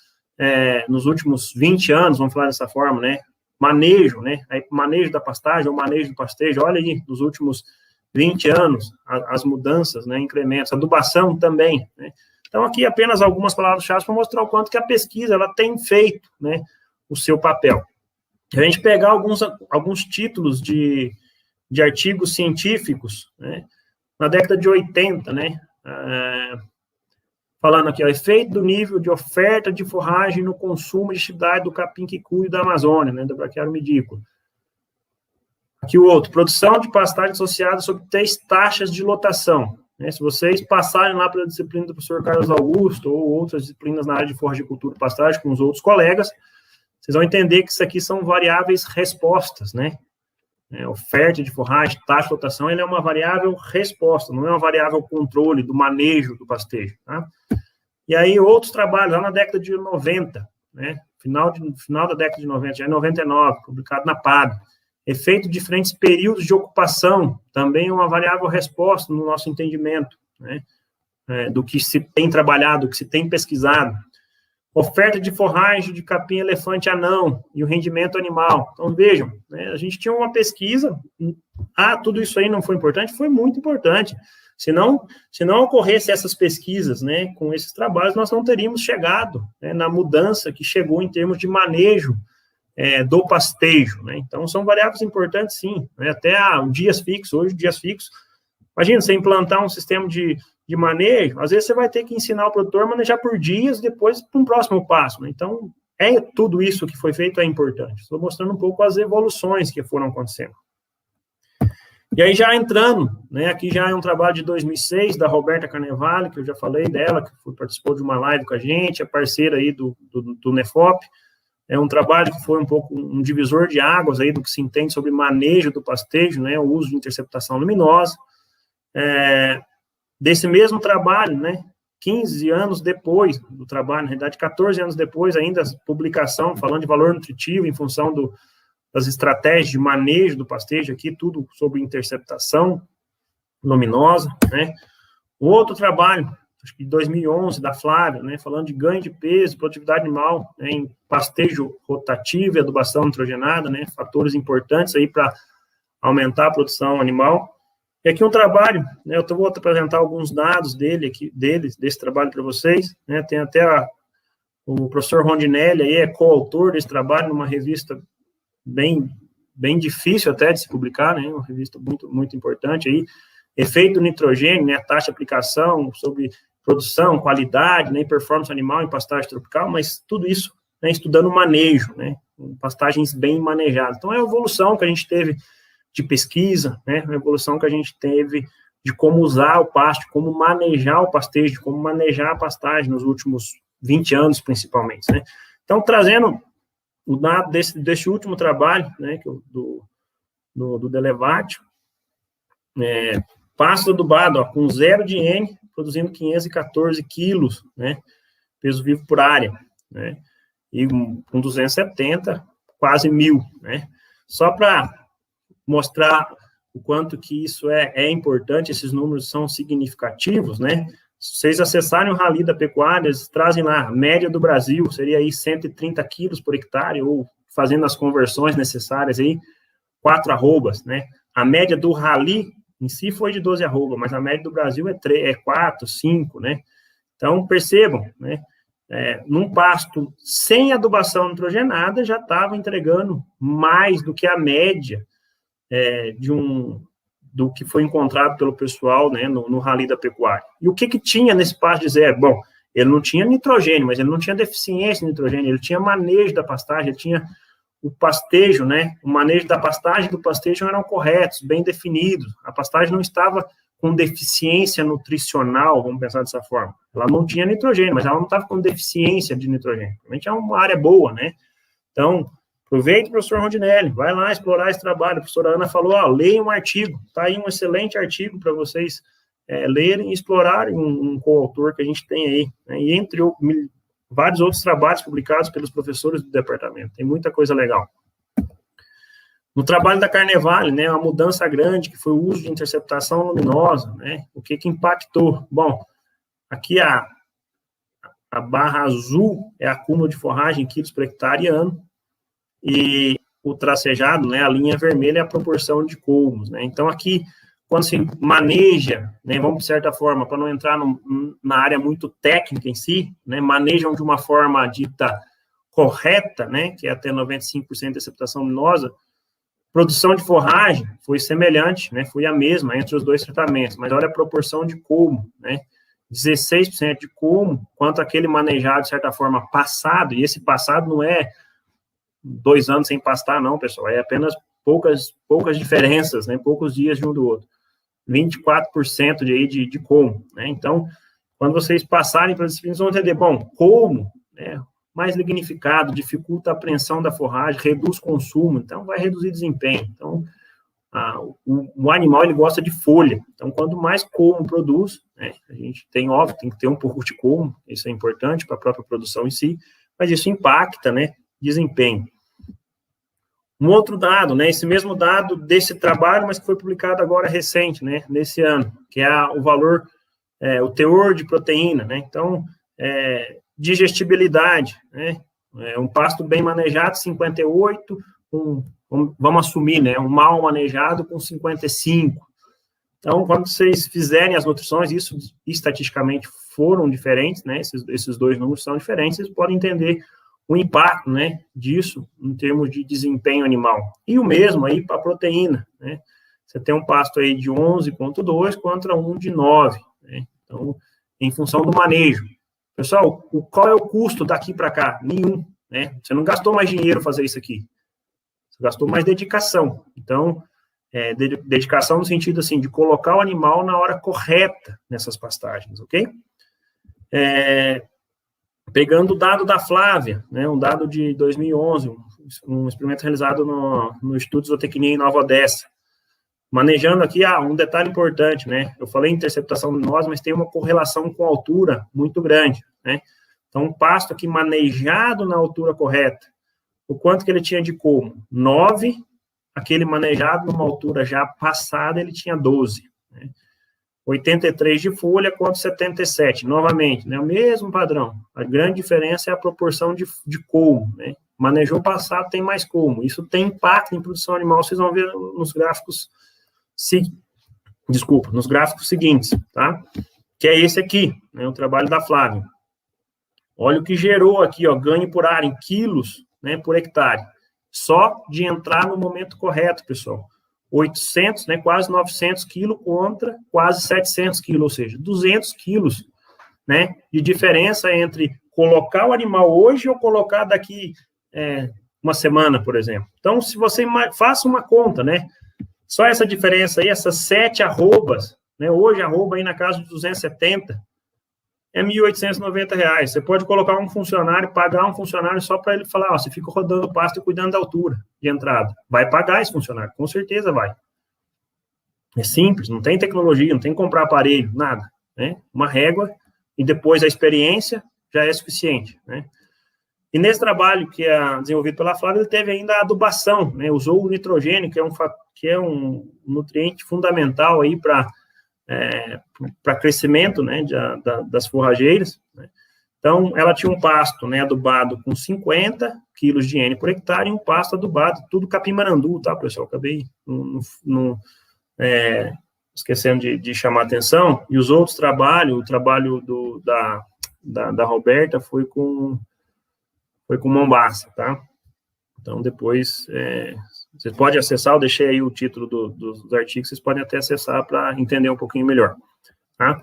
20 anos, vamos falar dessa forma, né, manejo, né, aí, manejo da pastagem, ou manejo do pastejo, olha aí, nos últimos 20 anos, as mudanças, né, incrementos, adubação também, né. Então, aqui apenas algumas palavras-chave para mostrar o quanto que a pesquisa ela tem feito, né, o seu papel. A gente pegar alguns títulos de artigos científicos, né, na década de 80, né, falando aqui, o efeito do nível de oferta de forragem no consumo de atividade do capim-quicu e da Amazônia, né, do braquiário midícola. Aqui o outro, produção de pastagem associada sob 3 taxas de lotação. Né, se vocês passarem lá pela disciplina do professor Carlos Augusto ou outras disciplinas na área de forragicultura e pastagem com os outros colegas, vocês vão entender que isso aqui são variáveis respostas, né? Oferta de forragem, taxa de lotação, ele é uma variável resposta, não é uma variável controle do manejo do pastejo, tá? E aí outros trabalhos, lá na década de 90, né? Final da década de 90, já em 99, publicado na PAB. Efeito de diferentes períodos de ocupação, também é uma variável resposta no nosso entendimento, né, do que se tem trabalhado, do que se tem pesquisado. Oferta de forragem de capim elefante anão e o rendimento animal. Então, vejam, né, a gente tinha uma pesquisa, tudo isso aí não foi importante? Foi muito importante. Se não ocorresse essas pesquisas, né, com esses trabalhos, nós não teríamos chegado, né, na mudança que chegou em termos de manejo do pastejo, né? Então, são variáveis importantes, sim, né? Até dias fixos, hoje, dias fixos. Imagina, você implantar um sistema de manejo, às vezes você vai ter que ensinar o produtor a manejar por dias, depois para um próximo passo, né? Então, tudo isso que foi feito é importante. Estou mostrando um pouco as evoluções que foram acontecendo. E aí, já entrando, né, aqui já é um trabalho de 2006, da Roberta Carnevale, que eu já falei dela, que participou de uma live com a gente, é parceira aí do NEFOP. É um trabalho que foi um pouco um divisor de águas aí do que se entende sobre manejo do pastejo, né, o uso de interceptação luminosa. Desse mesmo trabalho, né, 15 anos depois do trabalho, na realidade, 14 anos depois ainda, publicação falando de valor nutritivo em função das estratégias de manejo do pastejo, aqui tudo sobre interceptação luminosa, né. O outro trabalho, acho que de 2011, da Flávia, né, falando de ganho de peso, produtividade animal, né, em pastejo rotativo e adubação nitrogenada, né, fatores importantes aí para aumentar a produção animal. E aqui um trabalho, né, eu vou apresentar alguns dados desse trabalho para vocês, né, tem até o professor Rondinelli aí, é coautor desse trabalho, numa revista bem difícil até de se publicar, né, uma revista muito, muito importante aí, efeito do nitrogênio, né, taxa de aplicação sobre produção, qualidade, né, performance animal em pastagem tropical, mas tudo isso, né, estudando o manejo, né, pastagens bem manejadas. Então, é a evolução que a gente teve de pesquisa, né, a evolução que a gente teve de como usar o pasto, como manejar o pastejo, como manejar a pastagem nos últimos 20 anos, principalmente, né. Então, trazendo o dado desse último trabalho, né, do Delevatio, pasto adubado, com 0 de N, produzindo 514 quilos, né, peso vivo por área, né, e com 270, quase 1.000, né. Só para mostrar o quanto que isso é importante, esses números são significativos, né? Se vocês acessarem o Rally da Pecuária, eles trazem lá, a média do Brasil seria aí 130 quilos por hectare, ou fazendo as conversões necessárias aí, 4 arrobas, né? A média do Rally em si foi de 12 arroba, mas a média do Brasil é 4, 5, né? Então, percebam, né? Num pasto sem adubação nitrogenada, já estava entregando mais do que a média do que foi encontrado pelo pessoal, né, no Rally da Pecuária. E o que tinha nesse pasto de zero? Bom, ele não tinha nitrogênio, mas ele não tinha deficiência de nitrogênio, ele tinha manejo da pastagem, ele tinha o pastejo, né, o manejo da pastagem e do pastejo eram corretos, bem definidos, a pastagem não estava com deficiência nutricional, vamos pensar dessa forma. Ela não tinha nitrogênio, mas ela não estava com deficiência de nitrogênio. Realmente é uma área boa, né? Então, aproveite, professor Rondinelli, vai lá explorar esse trabalho. A professora Ana falou, leiam um artigo. Está aí um excelente artigo para vocês lerem e explorarem um coautor que a gente tem aí, né? E entre vários outros trabalhos publicados pelos professores do departamento. Tem muita coisa legal. No trabalho da Carnevale, né, uma mudança grande, que foi o uso de interceptação luminosa, né, o que impactou? Bom, aqui a barra azul é acúmulo de forragem em quilos por hectare ano, e o tracejado, né, a linha vermelha é a proporção de colmos, né, então aqui, quando se maneja, né, vamos de certa forma, para não entrar na área muito técnica em si, né, manejam de uma forma dita correta, né, que é até 95% de aceptação luminosa. Produção de forragem foi semelhante, né, foi a mesma entre os dois tratamentos, mas olha a proporção de colmo, né, 16% de colmo, quanto aquele manejado, de certa forma, passado, e esse passado não é 2 anos sem pastar, não, pessoal, é apenas poucas diferenças, né, poucos dias de um do outro, 24% de colmo, né, então, quando vocês passarem para as disciplinas, vão entender, bom, colmo, né, mais lignificado, dificulta a apreensão da forragem, reduz consumo, então vai reduzir desempenho. Então, o animal, ele gosta de folha, então quanto mais colmo produz, né, a gente tem, óbvio, tem que ter um pouco de colmo, isso é importante para a própria produção em si, mas isso impacta, né, desempenho. Um outro dado, né, esse mesmo dado desse trabalho, mas que foi publicado agora recente, né, nesse ano, que é o valor, o teor de proteína, né, então, digestibilidade, né? Um pasto bem manejado, 58, vamos assumir, né? Um mal manejado com 55. Então, quando vocês fizerem as nutrições, isso estatisticamente foram diferentes, né? Esses dois números são diferentes, vocês podem entender o impacto, né, disso em termos de desempenho animal. E o mesmo aí para a proteína, né? Você tem um pasto aí de 11,2 contra um de 9, né? Então, em função do manejo. Pessoal, qual é o custo daqui para cá? Nenhum, né? Você não gastou mais dinheiro fazer isso aqui. Você gastou mais dedicação. Então, dedicação no sentido, assim, de colocar o animal na hora correta nessas pastagens, ok? Pegando o dado da Flávia, né? Um dado de 2011, um experimento realizado no Instituto de Zootecnia em Nova Odessa. Manejando aqui, um detalhe importante, né? Eu falei interceptação luminosa, mas tem uma correlação com a altura muito grande, né? Então, um pasto aqui manejado na altura correta, o quanto que ele tinha de colmo? 9, aquele manejado numa altura já passada, ele tinha 12, né? 83 de folha contra 77, novamente, né? O mesmo padrão. A grande diferença é a proporção de colmo, né? Manejou passado, tem mais colmo. Isso tem impacto em produção animal, vocês vão ver nos gráficos nos gráficos seguintes, tá? Que é esse aqui, né, o trabalho da Flávia. Olha o que gerou aqui, ó, ganho por área em quilos, né, por hectare. Só de entrar no momento correto, pessoal. 800, né, quase 900 quilos contra quase 700 quilos, ou seja, 200 quilos, né, de diferença entre colocar o animal hoje ou colocar daqui uma semana, por exemplo. Então, se você faça uma conta, né, só essa diferença aí, essas 7 arrobas, né? Hoje, arroba aí na casa de 270, é R$ 1.890. Você pode colocar um funcionário, pagar um funcionário só para ele falar, você fica rodando o pasto e cuidando da altura de entrada. Vai pagar esse funcionário, com certeza vai. É simples, não tem tecnologia, não tem que comprar aparelho, nada, né? Uma régua e depois a experiência já é suficiente, né? E nesse trabalho que é desenvolvido pela Flávia, ele teve ainda a adubação, né? Usou o nitrogênio, que que é um nutriente fundamental aí para crescimento, né, das forrageiras, né? Então, ela tinha um pasto, né, adubado com 50 quilos de N por hectare e um pasto adubado, tudo capim-marandu, tá, pessoal? Acabei esquecendo de chamar a atenção. E os outros trabalhos, o trabalho da Roberta foi com Mombaça, tá? Então, depois, vocês podem acessar, eu deixei aí o título dos artigos, vocês podem até acessar para entender um pouquinho melhor, tá?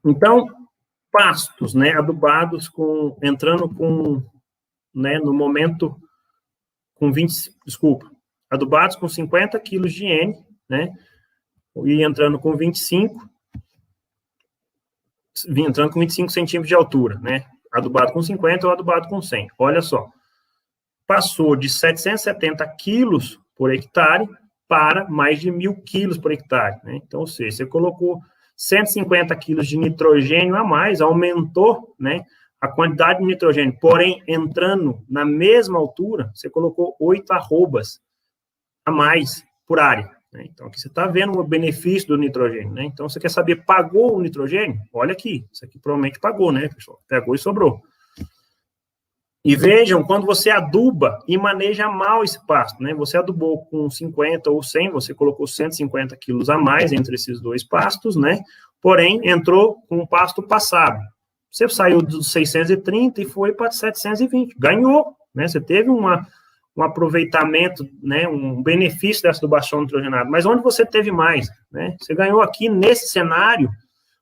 Então, pastos, né, adubados entrando com, né, no momento, adubados com 50 quilos de N, né, e entrando com 25 centímetros de altura, né, adubado com 50 ou adubado com 100, olha só, passou de 770 quilos por hectare para mais de 1.000 quilos por hectare, né, então, ou seja, você colocou 150 quilos de nitrogênio a mais, aumentou, né, a quantidade de nitrogênio, porém, entrando na mesma altura, você colocou 8 arrobas a mais por área, né? Então, aqui você está vendo o benefício do nitrogênio, né? Então, você quer saber, pagou o nitrogênio? Olha aqui, isso aqui provavelmente pagou, né, pessoal? Pegou e sobrou. E vejam, quando você aduba e maneja mal esse pasto, né? Você adubou com 50 ou 100, você colocou 150 quilos a mais entre esses dois pastos, né? Porém, entrou com o pasto passado. Você saiu dos 630 e foi para 720. Ganhou, né? Você teve um aproveitamento, né? Um benefício dessa adubação nitrogenada. Mas onde você teve mais, né? Você ganhou aqui nesse cenário,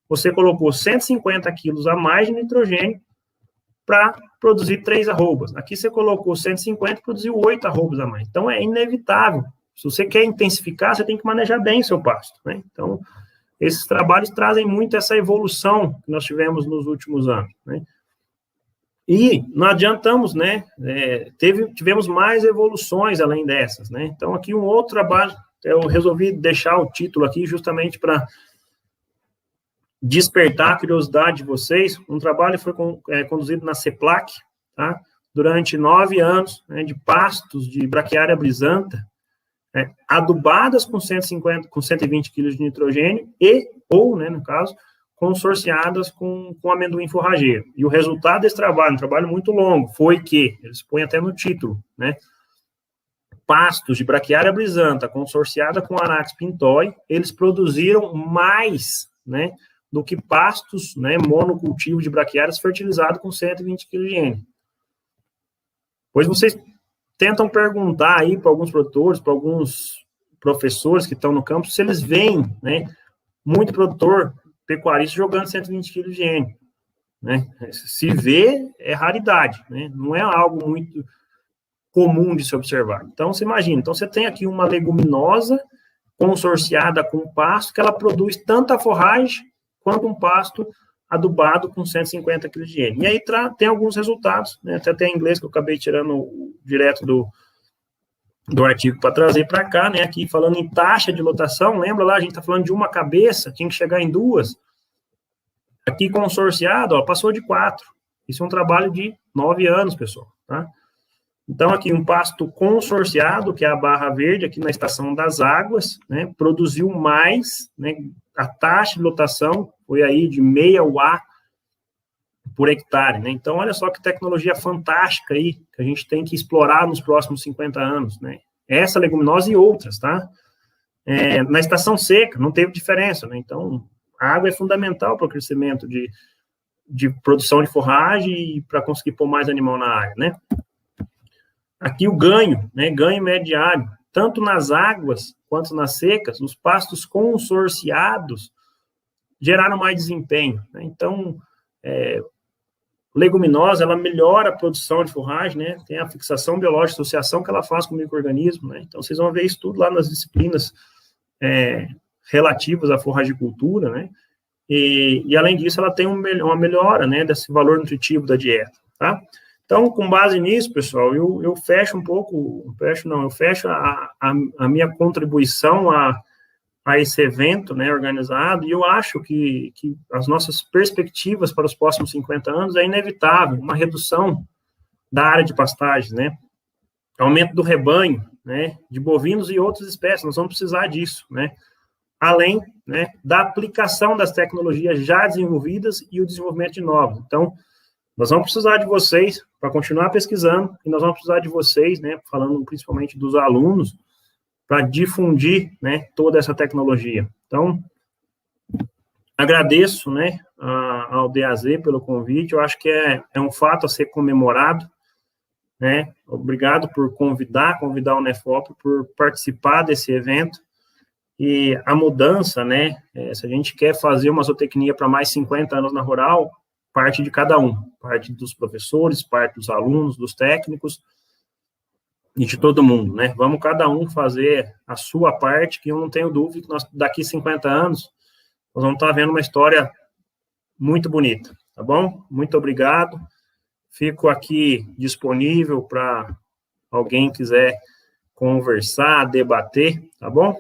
você colocou 150 quilos a mais de nitrogênio para produzir 3 arrobas. Aqui você colocou 150 e produziu 8 arrobas a mais. Então, é inevitável. Se você quer intensificar, você tem que manejar bem o seu pasto, né? Então, esses trabalhos trazem muito essa evolução que nós tivemos nos últimos anos, né? E não adiantamos, né? Tivemos mais evoluções além dessas, né? Então, aqui um outro trabalho, eu resolvi deixar o título aqui justamente para despertar a curiosidade de vocês. Um trabalho foi conduzido na CEPLAC, tá? Durante 9 anos, né, de pastos de braquiária brisanta, adubadas com 120 quilos de nitrogênio ou, né, no caso, consorciadas com amendoim forrageiro. E o resultado desse trabalho, um trabalho muito longo, foi que, eles põem até no título, né, pastos de braquiária brisanta consorciada com Anax pintói, eles produziram mais, né, do que pastos, né, monocultivo de braquiárias fertilizado com 120 kg de N. Pois vocês tentam perguntar aí para alguns produtores, para alguns professores que estão no campo, se eles veem, né, muito produtor pecuarista jogando 120 kg de N, né? Se vê, é raridade, né? Não é algo muito comum de se observar. Então, você imagina, então você tem aqui uma leguminosa consorciada com pasto, que ela produz tanta forragem quanto um pasto adubado com 150 kg de N. E aí tem alguns resultados, né? Até tem em inglês, que eu acabei tirando direto do artigo para trazer para cá, né? Aqui falando em taxa de lotação, lembra lá, a gente está falando de uma cabeça, tinha que chegar em 2. Aqui consorciado, ó, passou de 4. Isso é um trabalho de 9 anos, pessoal, tá? Então, aqui um pasto consorciado, que é a barra verde, aqui na Estação das Águas, né, produziu mais, né, a taxa de lotação foi aí de 0,5 UA por hectare, né? Então, olha só que tecnologia fantástica aí, que a gente tem que explorar nos próximos 50 anos, né? Essa leguminosa e outras, tá? Na estação seca, não teve diferença, né? Então, a água é fundamental para o crescimento de produção de forragem e para conseguir pôr mais animal na área, né? Aqui o ganho, né? Ganho médio diário, tanto nas águas quanto nas secas, os pastos consorciados geraram mais desempenho, né? Então, leguminosa, ela melhora a produção de forragem, né? Tem a fixação biológica, a associação que ela faz com o micro-organismo, né? Então, vocês vão ver isso tudo lá nas disciplinas relativas à forragicultura, né? E além disso, ela tem uma melhora, né, desse valor nutritivo da dieta, tá? Então, com base nisso, pessoal, eu fecho um pouco, eu fecho a minha contribuição a esse evento, né, organizado, e eu acho que as nossas perspectivas para os próximos 50 anos é inevitável, uma redução da área de pastagem, né? aumento do rebanho, né, de bovinos e outras espécies, nós vamos precisar disso, né, além, né, da aplicação das tecnologias já desenvolvidas e o desenvolvimento de novas. Então, nós vamos precisar de vocês para continuar pesquisando, e nós vamos precisar de vocês, né, falando principalmente dos alunos, para difundir, né, toda essa tecnologia. Então, agradeço, né, ao DAZ pelo convite, eu acho que é um fato a ser comemorado, né, obrigado por convidar o NEFOP por participar desse evento, e a mudança, né, se a gente quer fazer uma zootecnia para mais 50 anos na rural, parte de cada um, parte dos professores, parte dos alunos, dos técnicos, e de todo mundo, né, vamos cada um fazer a sua parte, que eu não tenho dúvida que nós, daqui 50 anos, nós vamos estar vendo uma história muito bonita, tá bom? Muito obrigado, fico aqui disponível para alguém quiser conversar, debater, tá bom?